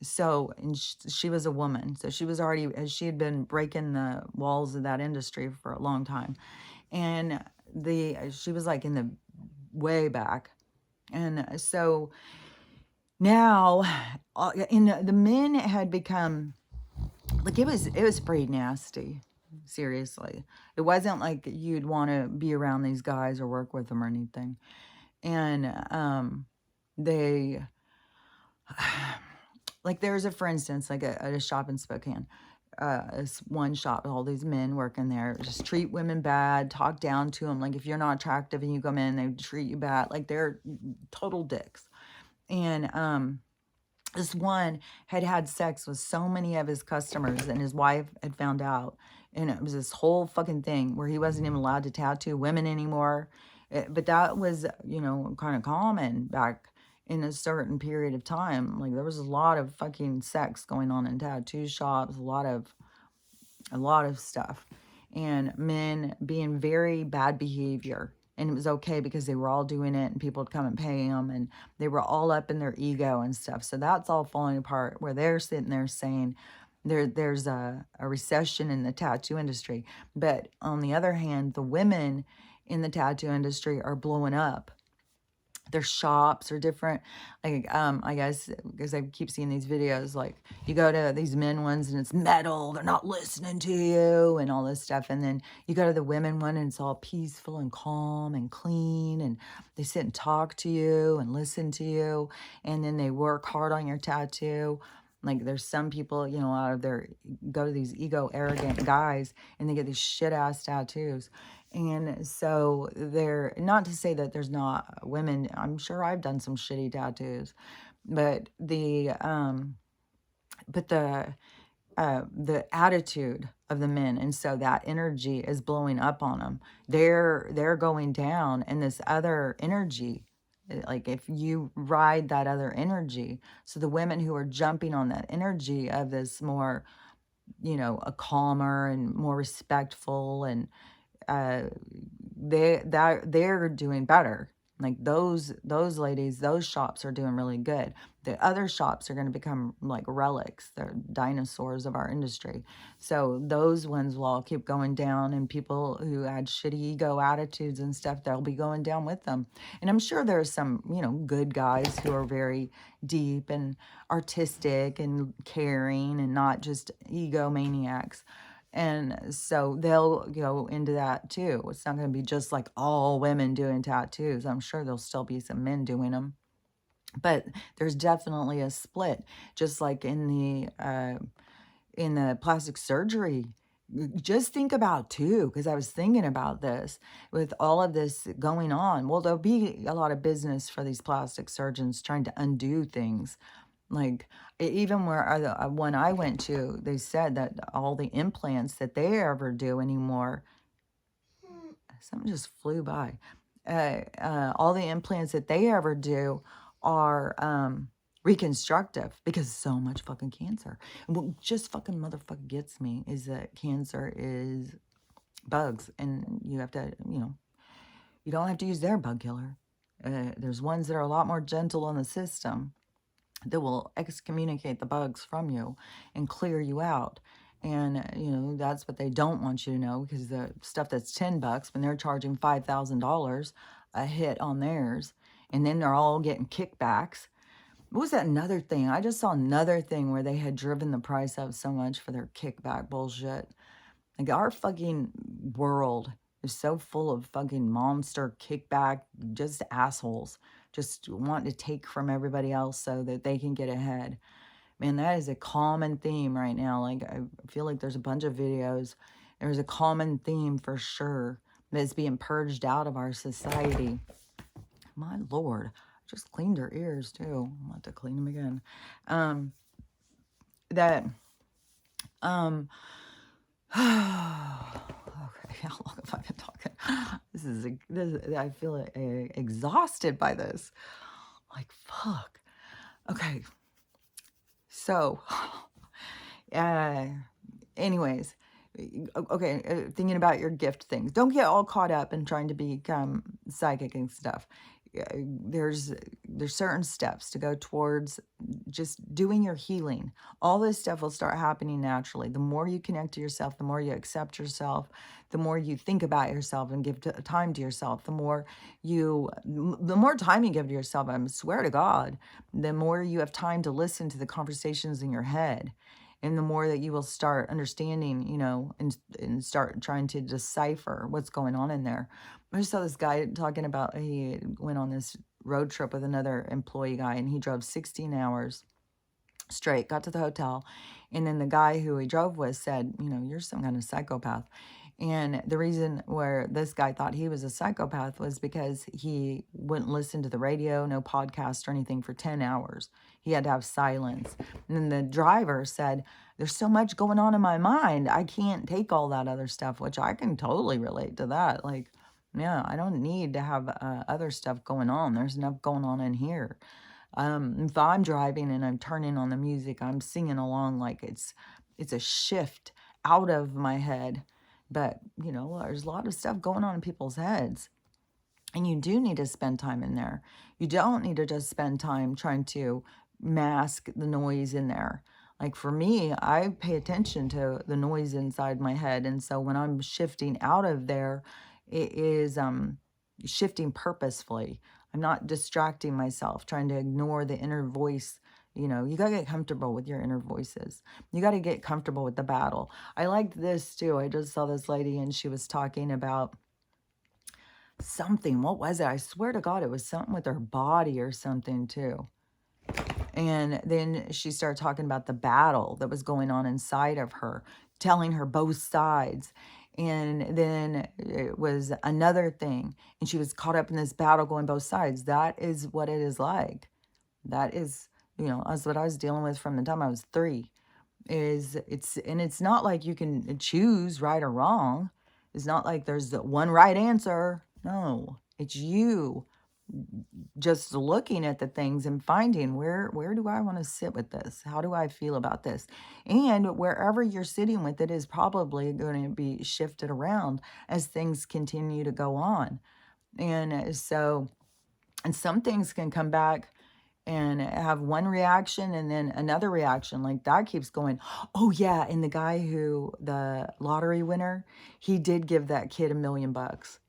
so and she was a woman, so she was already, she had been breaking the walls of that industry for a long time. And she was like in the way back. And so now, the men had become like it was pretty nasty. Seriously, it wasn't like you'd want to be around these guys or work with them or anything. And they like there's a, for instance, like at a shop in Spokane. This one shop, all these men working there just treat women bad, talk down to them. Like if you're not attractive and you come in, they treat you bad. Like they're total dicks. And this one had had sex with so many of his customers, and his wife had found out. And it was this whole fucking thing where he wasn't even allowed to tattoo women anymore. But that was, you know, kind of common back in a certain period of time. Like there was a lot of fucking sex going on in tattoo shops, a lot of stuff, and men being very bad behavior. And it was okay because they were all doing it and people would come and pay them, and they were all up in their ego and stuff. So that's all falling apart where they're sitting there saying there's a recession in the tattoo industry. But on the other hand, the women in the tattoo industry are blowing up. Their shops are different. Like I guess because I keep seeing these videos, like you go to these men ones and it's metal, they're not listening to you and all this stuff. And then you go to the women one and it's all peaceful and calm and clean, and they sit and talk to you and listen to you, and then they work hard on your tattoo. Like there's some people, you know, out of their, go to these ego arrogant guys and they get these shit ass tattoos. And so they're, not to say that there's not women, I'm sure I've done some shitty tattoos, but the attitude of the men, and so that energy is blowing up on them. They're going down, and this other energy, like if you ride that other energy, so the women who are jumping on that energy of this more, you know, a calmer and more respectful, and uh they're doing better. Like those ladies, those shops are doing really good. The other shops are going to become like relics. They're dinosaurs of our industry. So those ones will all keep going down, and people who had shitty ego attitudes and stuff, they'll be going down with them. And I'm sure there's some, you know, good guys who are very deep and artistic and caring and not just egomaniacs. And so they'll go into that too. It's not going to be just like all women doing tattoos. I'm sure there'll still be some men doing them. But there's definitely a split, just like in the plastic surgery. Just think about too, because I was thinking about this with all of this going on. Well, there'll be a lot of business for these plastic surgeons trying to undo things. Like even where when I went to, they said that all the implants that they ever do anymore, something just flew by. All the implants that they ever do are reconstructive because so much fucking cancer. And what just fucking motherfucking gets me is that cancer is bugs, and you have to, you don't have to use their bug killer. There's ones that are a lot more gentle on the system that will excommunicate the bugs from you and clear you out. And, that's what they don't want you to know, because the stuff that's $10, when they're charging $5,000 a hit on theirs, and then they're all getting kickbacks. What was that another thing? I just saw another thing where they had driven the price up so much for their kickback bullshit. Like, our fucking world is so full of fucking monster kickback, just assholes, just wanting to take from everybody else so that they can get ahead. Man, that is a common theme right now. Like, I feel like there's a bunch of videos. There's a common theme for sure that's being purged out of our society. My Lord, I just cleaned her ears too. I'll have to clean them again. That, okay, how long have I been talking? I feel exhausted by this. Like, fuck. Okay. So, anyways, okay, thinking about your gift things. Don't get all caught up in trying to become psychic and stuff. There's certain steps to go towards just doing your healing. All this stuff will start happening naturally. The more you connect to yourself, the more you accept yourself, the more you think about yourself and give time to yourself, the more time you give to yourself, I swear to God, the more you have time to listen to the conversations in your head. And the more that you will start understanding, and start trying to decipher what's going on in there. I just saw this guy talking about, he went on this road trip with another employee guy, and he drove 16 hours straight, got to the hotel, and then the guy who he drove with said, you're some kind of psychopath. And the reason where this guy thought he was a psychopath was because he wouldn't listen to the radio, no podcast or anything for 10 hours. He had to have silence. And then the driver said, there's so much going on in my mind, I can't take all that other stuff, which I can totally relate to that. Like, yeah, I don't need to have other stuff going on. There's enough going on in here. If I'm driving and I'm turning on the music, I'm singing along like it's a shift out of my head. But, there's a lot of stuff going on in people's heads. And you do need to spend time in there. You don't need to just spend time trying to mask the noise in there. Like, for me, I pay attention to the noise inside my head. And so when I'm shifting out of there, it is shifting purposefully. I'm not distracting myself, trying to ignore the inner voice. You got to get comfortable with your inner voices. You got to get comfortable with the battle. I liked this too. I just saw this lady and she was talking about something. What was it? I swear to God, it was something with her body or something too. And then she started talking about the battle that was going on inside of her, telling her both sides. And then it was another thing. And she was caught up in this battle going both sides. That is what it is like. That is, that's what I was dealing with from the time I was 3. It's not like you can choose right or wrong. It's not like there's one right answer. No, it's you just looking at the things and finding where do I want to sit with this? How do I feel about this? And wherever you're sitting with it is probably going to be shifted around as things continue to go on. And so, and some things can come back and have one reaction and then another reaction. Like, that keeps going. Oh yeah, and the lottery winner, he did give that kid $1 million.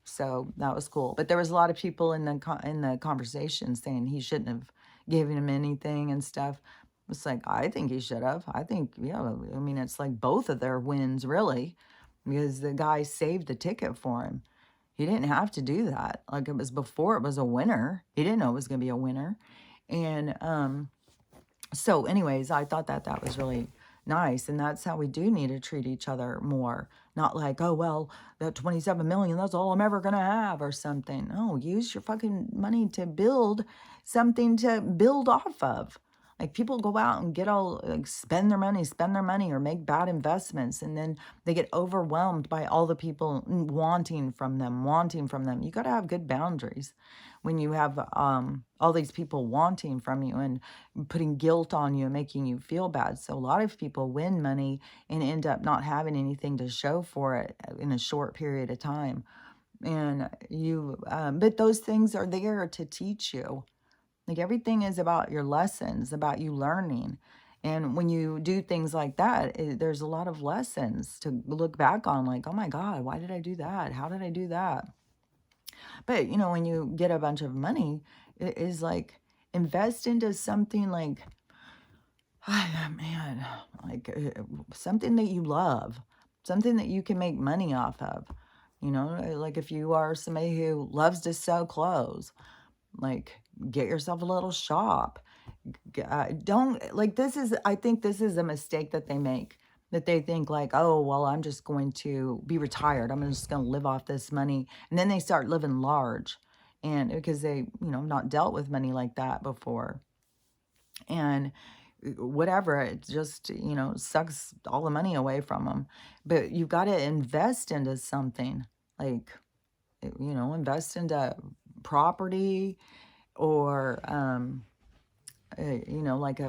So that was cool. But there was a lot of people in the conversation saying he shouldn't have given him anything and stuff. It's like, I think he should have. I think, yeah, I mean, it's like both of their wins, really, because the guy saved the ticket for him. He didn't have to do that. Like, it was before it was a winner. He didn't know it was going to be a winner. And so anyways, I thought that was really nice. And that's how we do need to treat each other more. Not like, oh, well, that 27 million, that's all I'm ever going to have or something. No, use your fucking money to build something to build off of. Like people go out and get all like spend their money or make bad investments, and then they get overwhelmed by all the people wanting from them. You got to have good boundaries when you have all these people wanting from you and putting guilt on you and making you feel bad. So a lot of people win money and end up not having anything to show for it in a short period of time. And but those things are there to teach you. Like everything is about your lessons, about you learning. And when you do things like that, there's a lot of lessons to look back on, like, oh my God, why did I do that? How did I do that? But, when you get a bunch of money, it is like invest into something like, ah, man, like something that you love, something that you can make money off of. Like if you are somebody who loves to sew clothes, like get yourself a little shop. Don't like this is I think this is a mistake that they make, that they think like, oh well, I'm just going to be retired, I'm just going to live off this money, and then they start living large, and because they not dealt with money like that before, and whatever, it just sucks all the money away from them. But you've got to invest into something, like invest into property, or like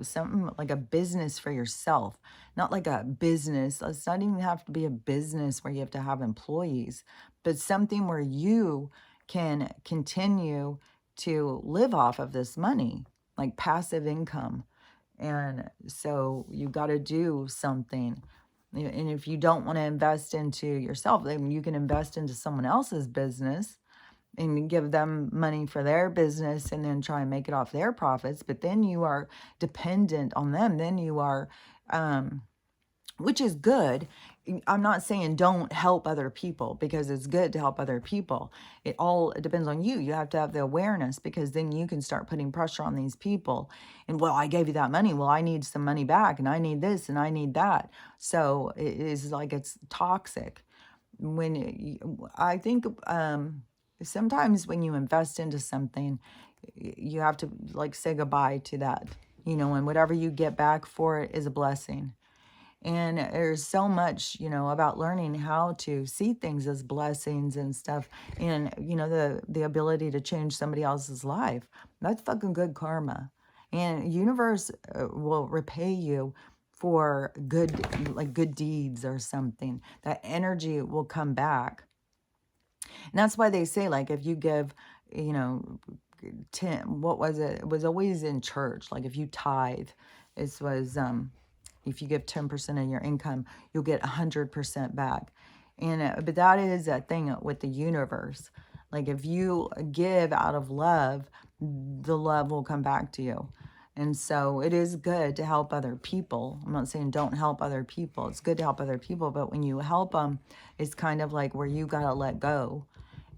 something like a business for yourself. Not like a business, it's not even have to be a business where you have to have employees, but something where you can continue to live off of this money, like passive income. And so you got to do something. And if you don't want to invest into yourself, then you can invest into someone else's business and give them money for their business and then try and make it off their profits. But then you are dependent on them. Then you are, which is good. I'm not saying don't help other people, because it's good to help other people. It depends on you. You have to have the awareness, because then you can start putting pressure on these people. And well, I gave you that money. Well, I need some money back, and I need this and I need that. So it is like it's toxic. I think sometimes when you invest into something, you have to like say goodbye to that, and whatever you get back for it is a blessing. And there's so much, about learning how to see things as blessings and stuff. And, the ability to change somebody else's life. That's fucking good karma. And universe will repay you for good deeds or something. That energy will come back. And that's why they say, like, if you give, you know, 10, what was it? It was always in church. Like if you tithe, it was, if you give 10% of your income, you'll get 100% back. And, but that is a thing with the universe. Like if you give out of love, the love will come back to you. And so it is good to help other people. I'm not saying don't help other people. It's good to help other people, but when you help them, it's kind of like where you got to let go.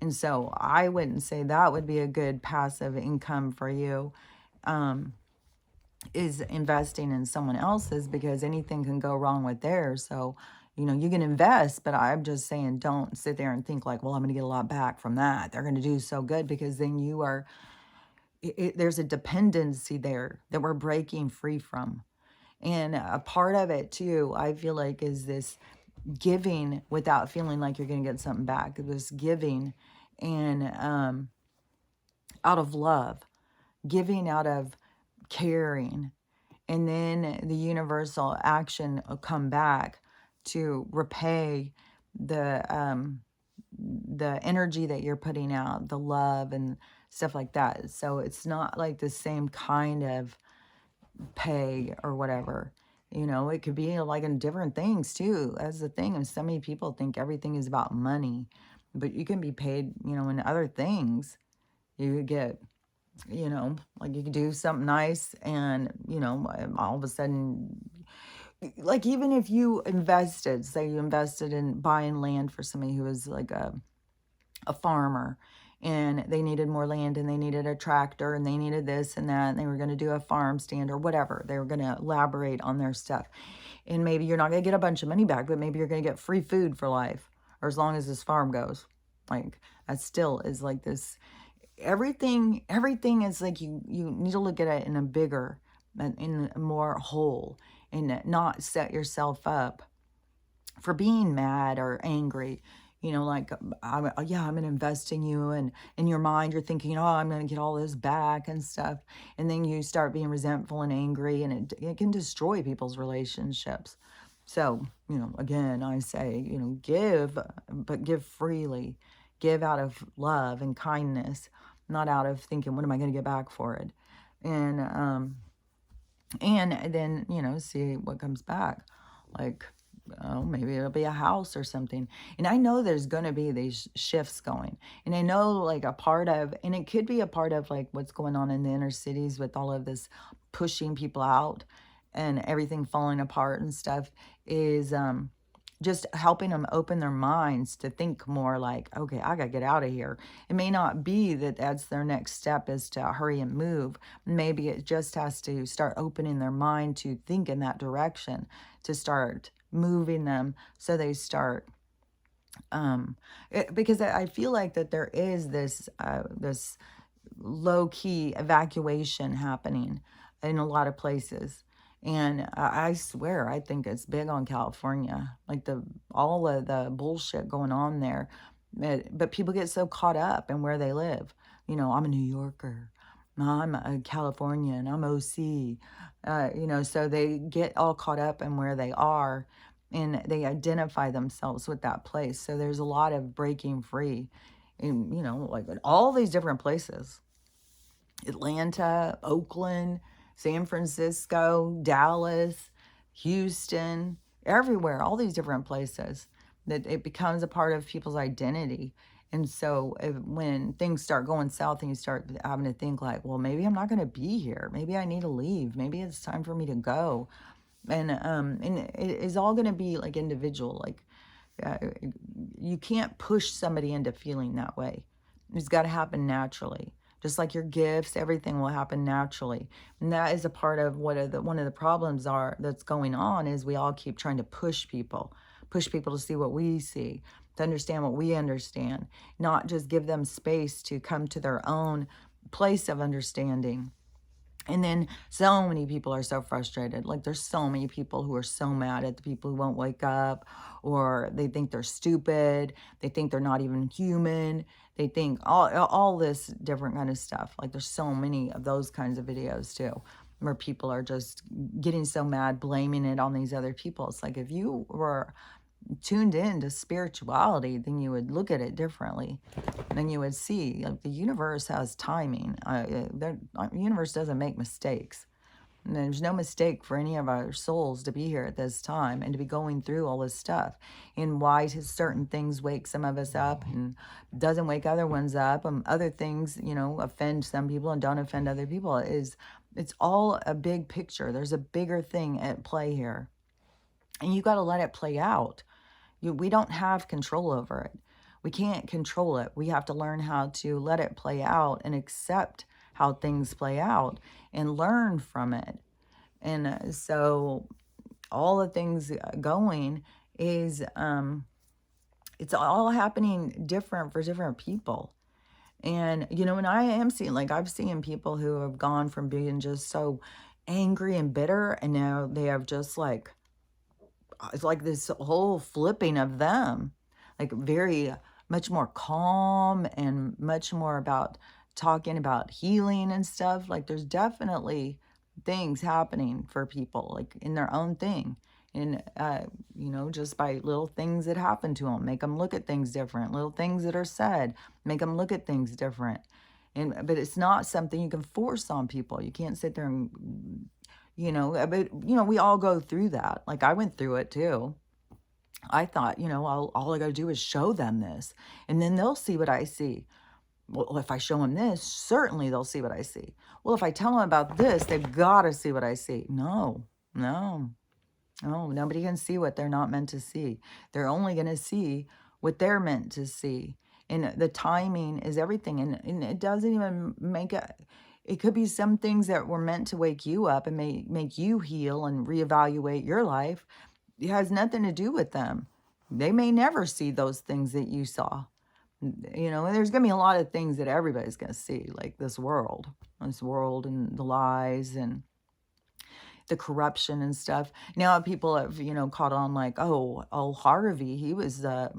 And so I wouldn't say that would be a good passive income for you, is investing in someone else's, because anything can go wrong with theirs. So, you can invest, but I'm just saying don't sit there and think like, well, I'm going to get a lot back from that. They're going to do so good, because then you are, there's a dependency there that we're breaking free from. And a part of it too, I feel like, is this giving without feeling like you're going to get something back. This giving and out of love, giving out of caring, and then the universal action will come back to repay the energy that you're putting out, the love and stuff like that. So it's not like the same kind of pay or whatever. It could be like in different things too. That's the thing. And so many people think everything is about money, but you can be paid, in other things. You could get, like you could do something nice, and, all of a sudden, like even if you invested, say you invested in buying land for somebody who was like a farmer, and they needed more land, and they needed a tractor, and they needed this and that, and they were going to do a farm stand or whatever. They were going to elaborate on their stuff. And maybe you're not going to get a bunch of money back, but maybe you're going to get free food for life, or as long as this farm goes. Like that still is like this, everything is like, you need to look at it in a bigger, and more whole, and not set yourself up for being mad or angry. Like, yeah, I'm going to invest in you. And in your mind, you're thinking, oh, I'm going to get all this back and stuff. And then you start being resentful and angry, and it can destroy people's relationships. So, again, I say, give, but give freely. Give out of love and kindness, not out of thinking, what am I going to get back for it? And then, see what comes back. Like, oh, maybe it'll be a house or something. And I know there's going to be these shifts going. And I know, like, a part of, and it could be a part of, like, what's going on in the inner cities with all of this pushing people out and everything falling apart and stuff, is just helping them open their minds to think more like, okay, I got to get out of here. It may not be that that's their next step, is to hurry and move. Maybe it just has to start opening their mind to think in that direction, to start moving them so they start, because I feel like that there is this low-key evacuation happening in a lot of places. And I swear, I think it's big on California, like all of the bullshit going on there. But people get so caught up in where they live. I'm a New Yorker. I'm a Californian. I'm OC. So they get all caught up in where they are, and they identify themselves with that place. So there's a lot of breaking free in, like, in all these different places. Atlanta, Oakland, San Francisco, Dallas, Houston, everywhere, all these different places, that it becomes a part of people's identity. And so when things start going south and you start having to think like, well, maybe I'm not going to be here. Maybe I need to leave. Maybe it's time for me to go. And it is all going to be like individual. Like, you can't push somebody into feeling that way. It's got to happen naturally. Just like your gifts, everything will happen naturally. And that is a part of one of the problems that's going on, is we all keep trying to push people to see what we see, to understand what we understand, not just give them space to come to their own place of understanding. And then so many people are so frustrated. Like, there's so many people who are so mad at the people who won't wake up, or they think they're stupid. They think they're not even human. They think all this different kind of stuff. Like, there's so many of those kinds of videos too, where people are just getting so mad, blaming it on these other people. It's like, if you were tuned in to spirituality, then you would look at it differently. Then you would see, like, the universe has timing. The universe doesn't make mistakes. And there's no mistake for any of our souls to be here at this time and to be going through all this stuff. And why certain things wake some of us up and doesn't wake other ones up. Other things, offend some people and don't offend other people. It's all a big picture. There's a bigger thing at play here. And you got to let it play out. We don't have control over it. We can't control it. We have to learn how to let it play out and accept how things play out and learn from it. And so all the things going is, it's all happening different for different people. And, and I am seeing, like, I've seen people who have gone from being just so angry and bitter, and now they have just, like, it's like this whole flipping of them, like, very much more calm and much more about talking about healing and stuff. Like, there's definitely things happening for people, like, in their own thing. And, just by little things that happen to them, make them look at things different. Little things that are said, make them look at things different. But it's not something you can force on people. You can't sit there and, but, we all go through that. Like, I went through it too. I thought, all I got to do is show them this, and then they'll see what I see. Well, if I show them this, certainly they'll see what I see. Well, if I tell them about this, they've got to see what I see. No, nobody can see what they're not meant to see. They're only going to see what they're meant to see. And the timing is everything. And it doesn't even it could be some things that were meant to wake you up and make you heal and reevaluate your life. It has nothing to do with them. They may never see those things that you saw. And there's going to be a lot of things that everybody's going to see, like this world and the lies and the corruption and stuff. Now people have, caught on like, oh, Harvey, he was, I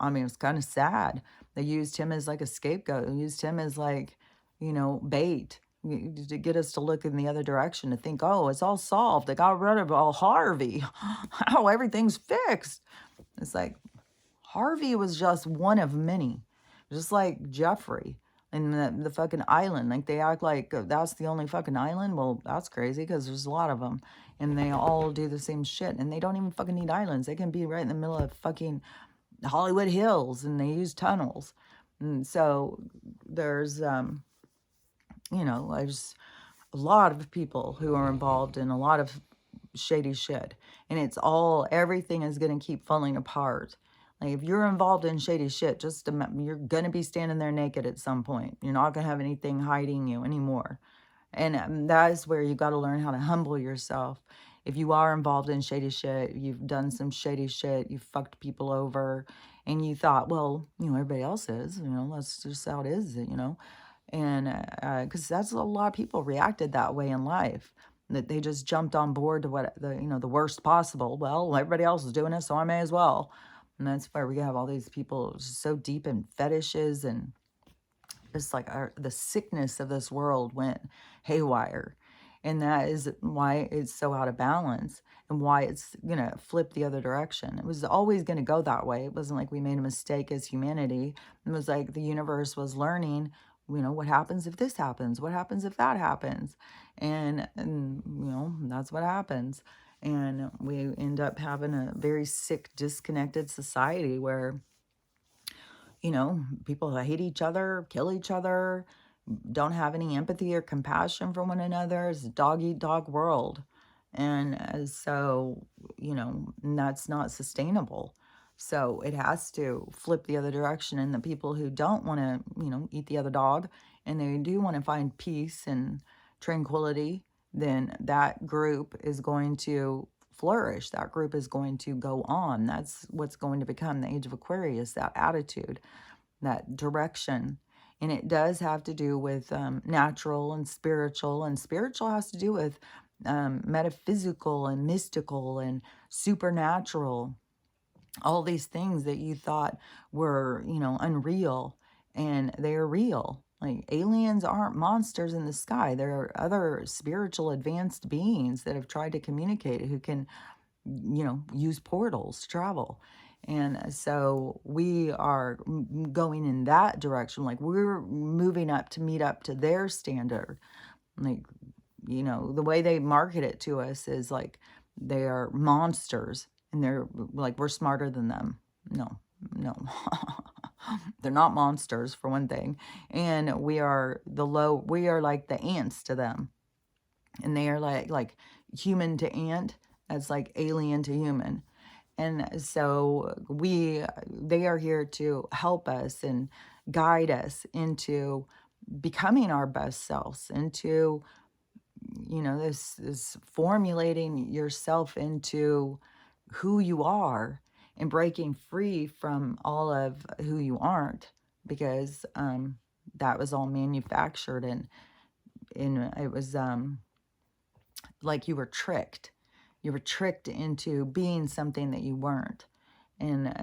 mean, it's kind of sad. They used him as like a scapegoat, used him as like, bait to get us to look in the other direction, to think, oh, it's all solved. They got rid of all Harvey. Oh, everything's fixed. It's like, Harvey was just one of many, just like Jeffrey and the fucking island. Like they act like that's the only fucking island. Well, that's crazy because there's a lot of them, and they all do the same shit. And they don't even fucking need islands. They can be right in the middle of fucking Hollywood Hills, and they use tunnels. And so there's, there's a lot of people who are involved in a lot of shady shit, and everything is going to keep falling apart. Like if you're involved in shady shit, you're going to be standing there naked at some point. You're not going to have anything hiding you anymore. And that is where you got to learn how to humble yourself. If you are involved in shady shit, you've done some shady shit, you've fucked people over, and you thought, well, everybody else is, that's just how it is, and because that's a lot of people reacted that way in life, that they just jumped on board to what the worst possible. Well, everybody else is doing it, so I may as well. And that's where we have all these people so deep in fetishes, and it's like the sickness of this world went haywire. And that is why it's so out of balance, and why it's going to flip the other direction. It was always going to go that way. It wasn't like we made a mistake as humanity. It was like the universe was learning, what happens if this happens? What happens if that happens? And that's what happens. And we end up having a very sick, disconnected society where, people hate each other, kill each other, don't have any empathy or compassion for one another. It's a dog eat dog world. And so, that's not sustainable. So it has to flip the other direction. And the people who don't want to, eat the other dog, and they do want to find peace and tranquility, then that group is going to flourish. That group is going to go on. That's what's going to become the age of Aquarius, that attitude, that direction. And it does have to do with natural and spiritual has to do with metaphysical and mystical and supernatural. All these things that you thought were, unreal, and they're real. Like aliens aren't monsters in the sky. There are other spiritual advanced beings that have tried to communicate, who can, use portals to travel. And so we are going in that direction. Like we're moving up to meet up to their standard. Like, the way they market it to us is like they are monsters, and they're like, we're smarter than them. No. They're not monsters, for one thing. And we are like the ants to them. And they are like human to ant. That's like alien to human. And so they are here to help us and guide us into becoming our best selves, into, this formulating yourself into who you are, and breaking free from all of who you aren't, because that was all manufactured, and it was like you were tricked. You were tricked into being something that you weren't. And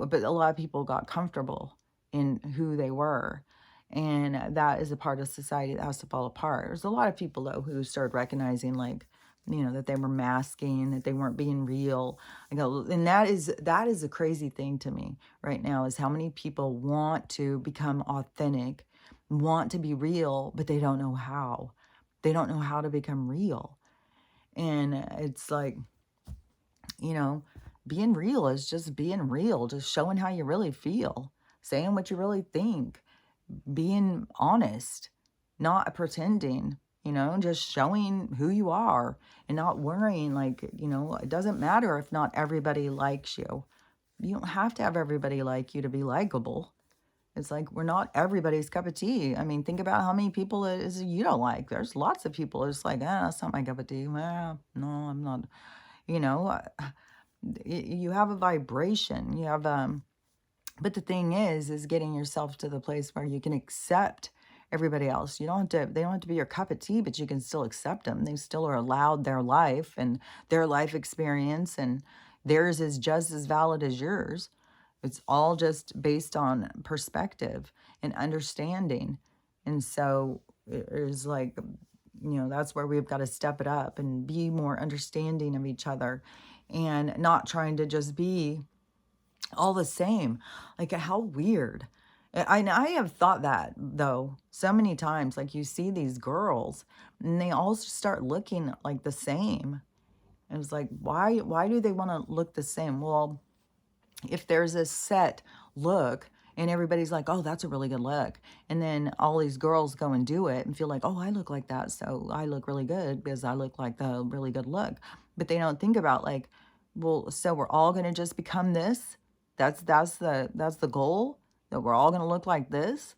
but a lot of people got comfortable in who they were. And that is a part of society that has to fall apart. There's a lot of people, though, who started recognizing, like, that they were masking, that they weren't being real. And that is a crazy thing to me right now, is how many people want to become authentic, want to be real, but they don't know how. They don't know how to become real. And it's like, being real is just being real, just showing how you really feel, saying what you really think, being honest, not pretending, just showing who you are, and not worrying, like, it doesn't matter if not everybody likes you. You don't have to have everybody like you to be likable. It's like, we're not everybody's cup of tea. I mean, think about how many people it is you don't like. There's lots of people it's like, that's not my cup of tea. Well, no, I'm not, you have a vibration. You have, but the thing is getting yourself to the place where you can accept everybody else. You don't have to, they don't have to be your cup of tea, but you can still accept them. They still are allowed their life and their life experience, and theirs is just as valid as yours. It's all just based on perspective and understanding. And so it is like, that's where we've got to step it up and be more understanding of each other and not trying to just be all the same. Like, how weird. I have thought that, though, so many times. Like, you see these girls and they all start looking like the same. And it's like, why do they want to look the same? Well, if there's a set look and everybody's like, oh, that's a really good look, and then all these girls go and do it and feel like, oh, I look like that, so I look really good because I look like the really good look. But they don't think about, like, well, so we're all going to just become this. That's the goal, that we're all going to look like this.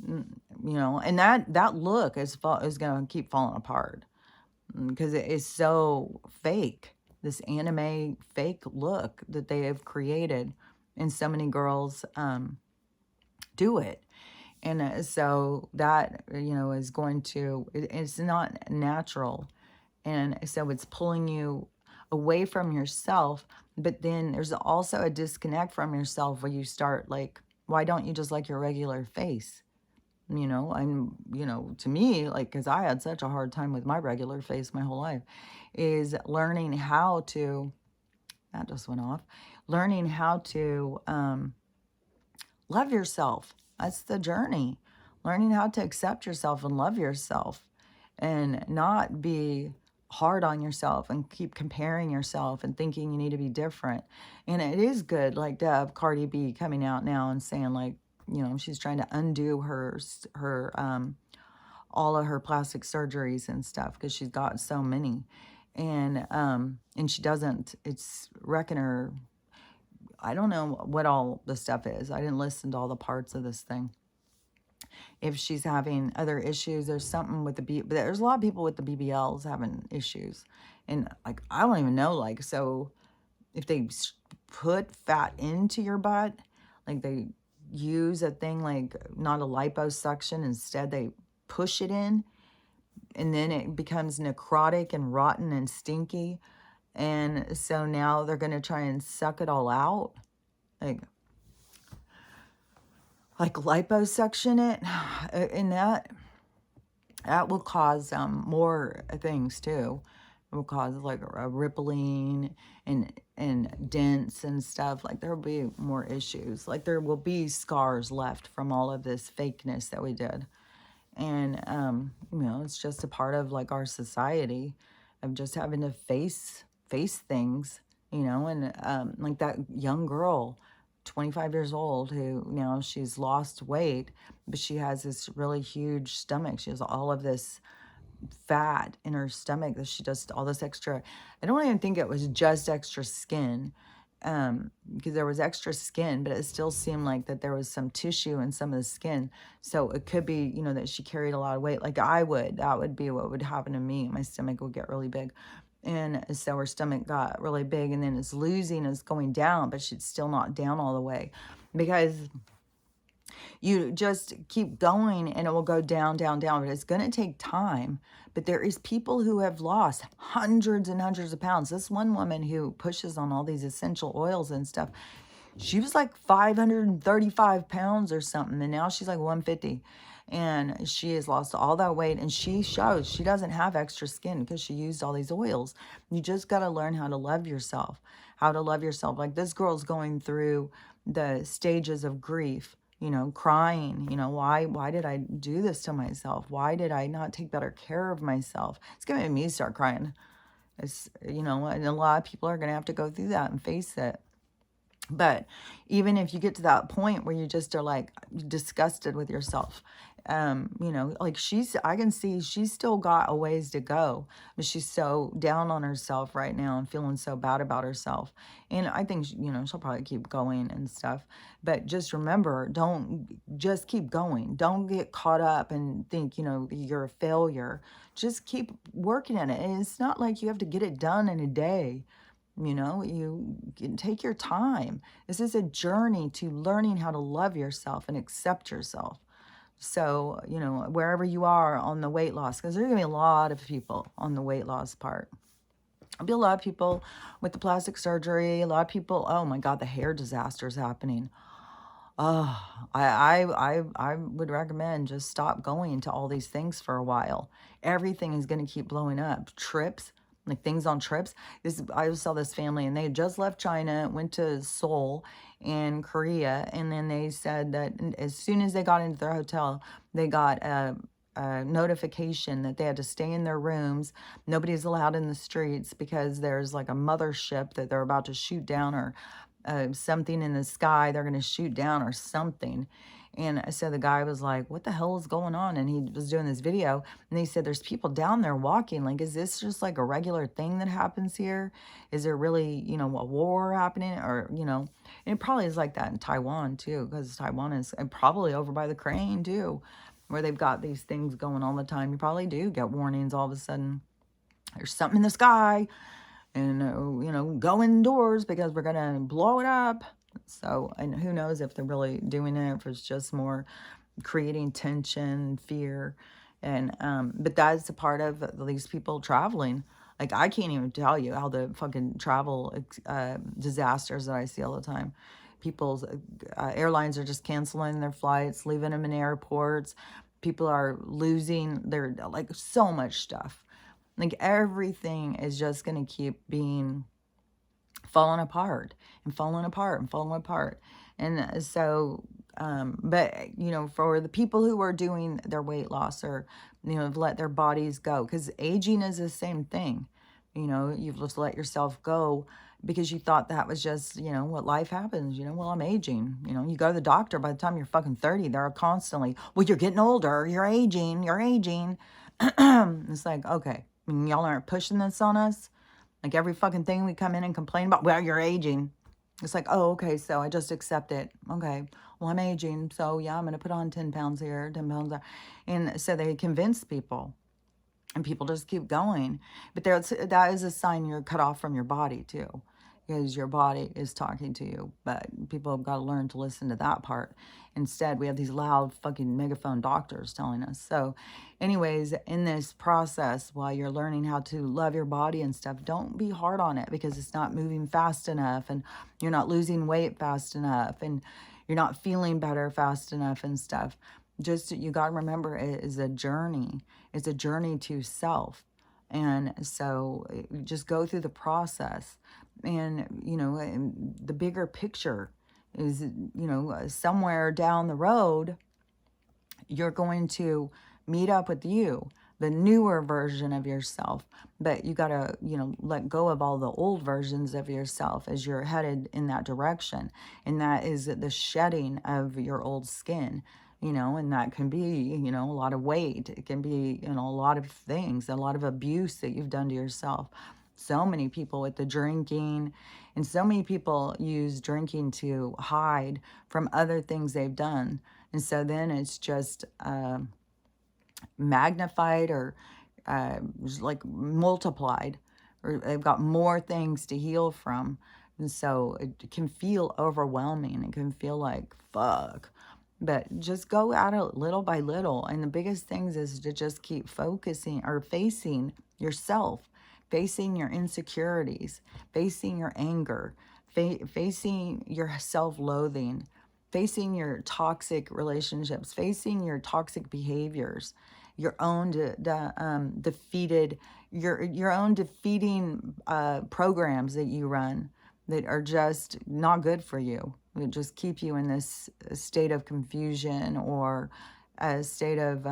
And that look is going to keep falling apart because it is so fake. This anime fake look that they have created, and so many girls do it. And so that, is going to, it's not natural. And so it's pulling you away from yourself. But then there's also a disconnect from yourself where you start like, why don't you just like your regular face? To me, like, because I had such a hard time with my regular face my whole life, is learning how to, that just went off, learning how to love yourself. That's the journey. Learning how to accept yourself and love yourself and not be hard on yourself and keep comparing yourself and thinking you need to be different. And it is good, like to have Cardi B coming out now and saying, like, she's trying to undo her all of her plastic surgeries and stuff because she's got so many. And she doesn't, it's wrecking her. I don't know what all the stuff is. I didn't listen to all the parts of this thing. If she's having other issues, there's something with but there's a lot of people with the BBLs having issues. And like, I don't even know, like, so if they put fat into your butt, like they use a thing like not a liposuction, instead they push it in, and then it becomes necrotic and rotten and stinky. And so now they're going to try and suck it all out, like liposuction it, and that will cause more things too. It will cause like a rippling and dents and stuff. Like, there will be more issues. Like, there will be scars left from all of this fakeness that we did. And it's just a part of like our society of just having to face things, and like that young girl, 25 years old, who now she's lost weight, but she has this really huge stomach. She has all of this fat in her stomach that she does all this extra. I don't even think it was just extra skin, because there was extra skin, but it still seemed like that there was some tissue in some of the skin. So it could be, that she carried a lot of weight. Like that would be what would happen to me. My stomach would get really big. And so her stomach got really big, and then it's going down, but she's still not down all the way, because you just keep going and it will go down, down, down. But it's going to take time. But there is people who have lost hundreds and hundreds of pounds. This one woman who pushes on all these essential oils and stuff, she was like 535 pounds or something. And now she's like 150. And she has lost all that weight. And she shows she doesn't have extra skin because she used all these oils. You just got to learn how to love yourself. Like, this girl's going through the stages of grief, crying, why did I do this to myself? Why did I not take better care of myself? It's going to make me start crying. It's, and a lot of people are going to have to go through that and face it. But even if you get to that point where you just are like disgusted with yourself, like I can see she's still got a ways to go, but she's so down on herself right now and feeling so bad about herself. And I think, she'll probably keep going and stuff. But just remember, just keep going. Don't get caught up and think, you're a failure. Just keep working at it. And it's not like you have to get it done in a day. You can take your time. This is a journey to learning how to love yourself and accept yourself. So, you know, wherever you are on the weight loss, because there's going to be a lot of people on the weight loss part. There'll be a lot of people with the plastic surgery, a lot of people, oh my God, the hair disaster is happening. Oh, I would recommend just stop going to all these things for a while. Everything is going to keep blowing up. Trips, like things on trips. I saw this family and they had just left China, went to Seoul in Korea, and then they said that as soon as they got into their hotel, they got a notification that they had to stay in their rooms. Nobody's allowed in the streets because there's like a mothership that they're about to shoot down, or something in the sky they're going to shoot down or something. And so the guy was like, what the hell is going on? And he was doing this video and he said, there's people down there walking. Like, is this just like a regular thing that happens here? Is there really, you know, a war happening? Or, you know, and it probably is like that in Taiwan too, because Taiwan is, and probably over by the crane too, where they've got these things going all the time. You probably do get warnings all of a sudden. There's something in the sky, and, you know, go indoors because we're going to blow it up. So, and who knows if they're really doing it, if it's just more creating tension, fear. And, but that's a part of these people traveling. Like, I can't even tell you how the fucking travel disasters that I see all the time. People's airlines are just canceling their flights, leaving them in airports. People are losing their, like, so much stuff. Like, everything is just going to keep being falling apart and falling apart and falling apart. And so, but, you know, for the people who are doing their weight loss, or, you know, have let their bodies go, because aging is the same thing. You know, you've just let yourself go because you thought that was just, you know, what life happens. You know, well, I'm aging. You know, you go to the doctor, by the time you're fucking 30, they're constantly, well, you're getting older, you're aging, you're aging. It's like, okay, I mean, y'all aren't pushing this on us. Like, every fucking thing we come in and complain about, well, you're aging. It's like, oh, okay, so I just accept it. Okay, well, I'm aging, so yeah, I'm going to put on 10 pounds here, 10 pounds there. And so they convince people, and people just keep going. But that is a sign you're cut off from your body, too, because your body is talking to you. But people have got to learn to listen to that part. Instead, we have these loud fucking megaphone doctors telling us. So anyways, in this process, while you're learning how to love your body and stuff, don't be hard on it because it's not moving fast enough, and you're not losing weight fast enough, and you're not feeling better fast enough and stuff. Just, you got to remember, it is a journey. It's a journey to self. And so just go through the process. And, you know, and the bigger picture is, you know, somewhere down the road, you're going to meet up with you, the newer version of yourself. But you got to, you know, let go of all the old versions of yourself as you're headed in that direction. And that is the shedding of your old skin, you know, and that can be, you know, a lot of weight. It can be, you know, a lot of things, a lot of abuse that you've done to yourself. So many people with the drinking, and so many people use drinking to hide from other things they've done. And so then it's just magnified, or just like multiplied, or they've got more things to heal from. And so it can feel overwhelming. It can feel like, fuck. But just go at it little by little. And the biggest things is to just keep focusing or facing yourself, facing your insecurities, facing your anger, facing your self-loathing, facing your toxic relationships, facing your toxic behaviors, your own defeated, your own defeating programs that you run that are just not good for you. It just keep you in this state of confusion, or a state of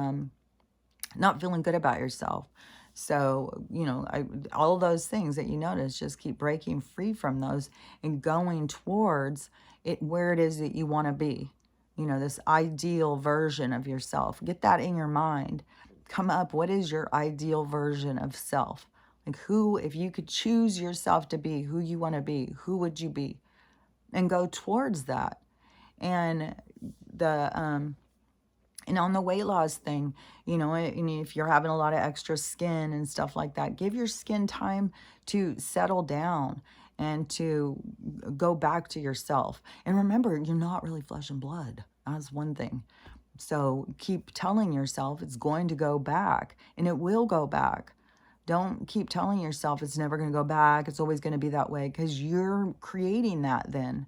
not feeling good about yourself. So, you know, all those things that you notice, just keep breaking free from those and going towards it, where it is that you want to be. You know, this ideal version of yourself. Get that in your mind. Come up, what is your ideal version of self? Like, who, if you could choose yourself to be who you want to be, who would you be? And go towards that. And and on the weight loss thing, you know, and if you're having a lot of extra skin and stuff like that, give your skin time to settle down and to go back to yourself. And remember, you're not really flesh and blood. That's one thing. So keep telling yourself it's going to go back, and it will go back. Don't keep telling yourself it's never going to go back. It's always going to be that way, because you're creating that then.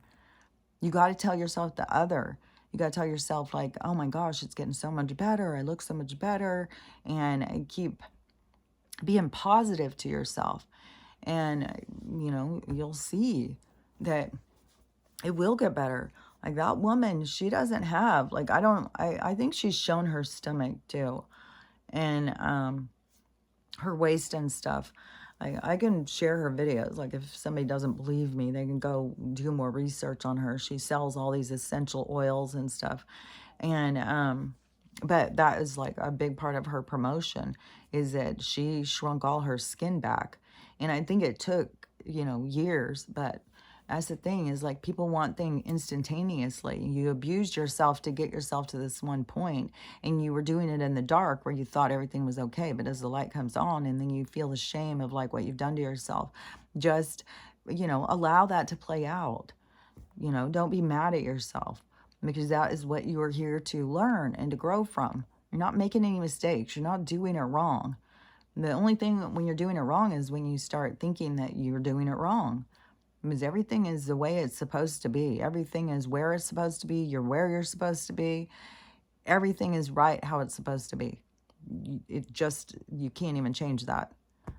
You got to tell yourself the other. You got to tell yourself, like, oh my gosh, it's getting so much better. I look so much better. And keep being positive to yourself. And, you'll see that it will get better. Like that woman, she doesn't have, like, I think she's shown her stomach too. And her waist and stuff. I can share her videos. Like if somebody doesn't believe me, they can go do more research on her. She sells all these essential oils and stuff. And but that is like a big part of her promotion, is that she shrunk all her skin back. And I think it took, years, but that's the thing, is like people want things instantaneously. You abused yourself to get yourself to this one point, and you were doing it in the dark where you thought everything was okay. But as the light comes on, and then you feel the shame of like what you've done to yourself, just, allow that to play out. Don't be mad at yourself, because that is what you are here to learn and to grow from. You're not making any mistakes. You're not doing it wrong. The only thing when you're doing it wrong is when you start thinking that you're doing it wrong. Because everything is the way it's supposed to be. Everything is where it's supposed to be. You're where you're supposed to be. Everything is right how it's supposed to be. You can't even change that.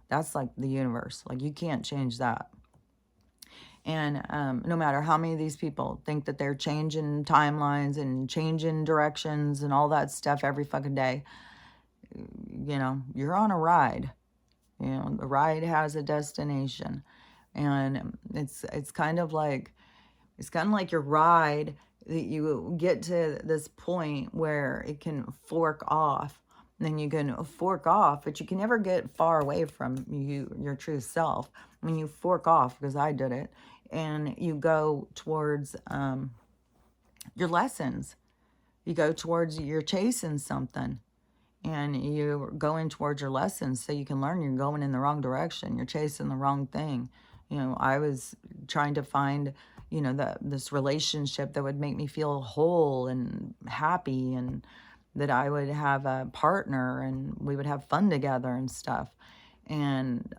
That's like the universe. Like you can't change that. And no matter how many of these people think that they're changing timelines and changing directions and all that stuff every fucking day, you're on a ride. The ride has a destination. And it's kind of like your ride, that you get to this point where it can fork off. And then you can fork off, but you can never get far away from your true self. When you fork off, because I did it, and you go towards your lessons. You go towards, you're chasing something. And you're going towards your lessons so you can learn. You're going in the wrong direction. You're chasing the wrong thing. I was trying to find, this relationship that would make me feel whole and happy, and that I would have a partner and we would have fun together and stuff. And,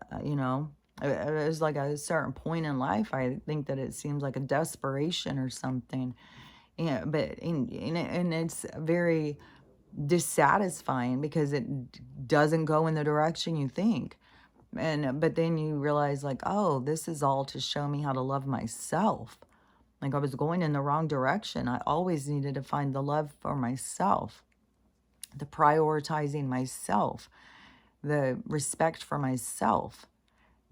it was like a certain point in life, I think that it seems like a desperation or something. Yeah, but and it's very dissatisfying because it doesn't go in the direction you think. But then you realize, like, oh, this is all to show me how to love myself. Like I was going in the wrong direction. I always needed to find the love for myself, the prioritizing myself, the respect for myself.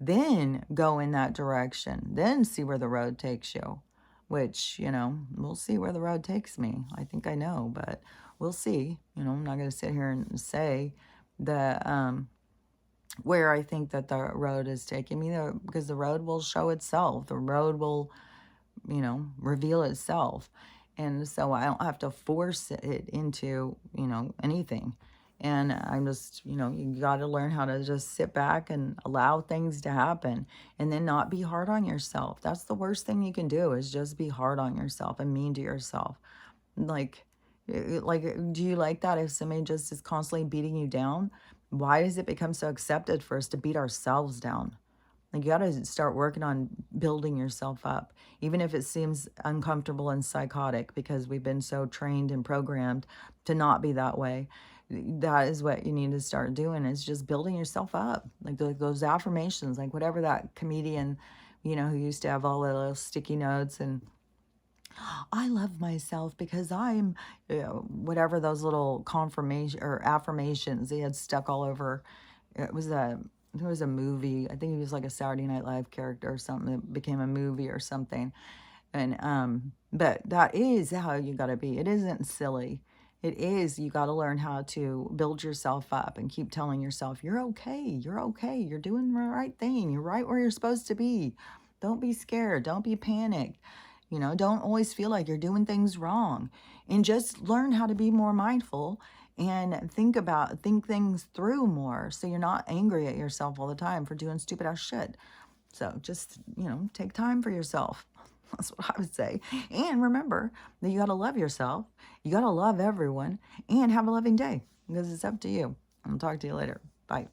Then go in that direction. Then see where the road takes you, which, we'll see where the road takes me. I think I know, but we'll see. I'm not going to sit here and say the where I think that the road is taking me there, because the road will show itself. The road will, reveal itself. And so I don't have to force it into, anything. And I'm just, you got to learn how to just sit back and allow things to happen, and then not be hard on yourself. That's the worst thing you can do, is just be hard on yourself and mean to yourself. Like, do you like that if somebody just is constantly beating you down? Why does it become so accepted for us to beat ourselves down? Like, you got to start working on building yourself up, even if it seems uncomfortable and psychotic, because we've been so trained and programmed to not be that way. That is what you need to start doing, is just building yourself up. Like those affirmations, like whatever that comedian, who used to have all the little sticky notes, and I love myself because I'm, whatever those little confirmation or affirmations he had stuck all over. It was a movie. I think he was like a Saturday Night Live character or something that became a movie or something. And but that is how you got to be. It isn't silly. It is, you got to learn how to build yourself up and keep telling yourself, you're okay. You're okay. You're doing the right thing. You're right where you're supposed to be. Don't be scared. Don't be panicked. Don't always feel like you're doing things wrong, and just learn how to be more mindful and think things through more, so you're not angry at yourself all the time for doing stupid ass shit. So just, take time for yourself. That's what I would say. And remember that you got to love yourself. You got to love everyone and have a loving day because it's up to you. I'll talk to you later. Bye.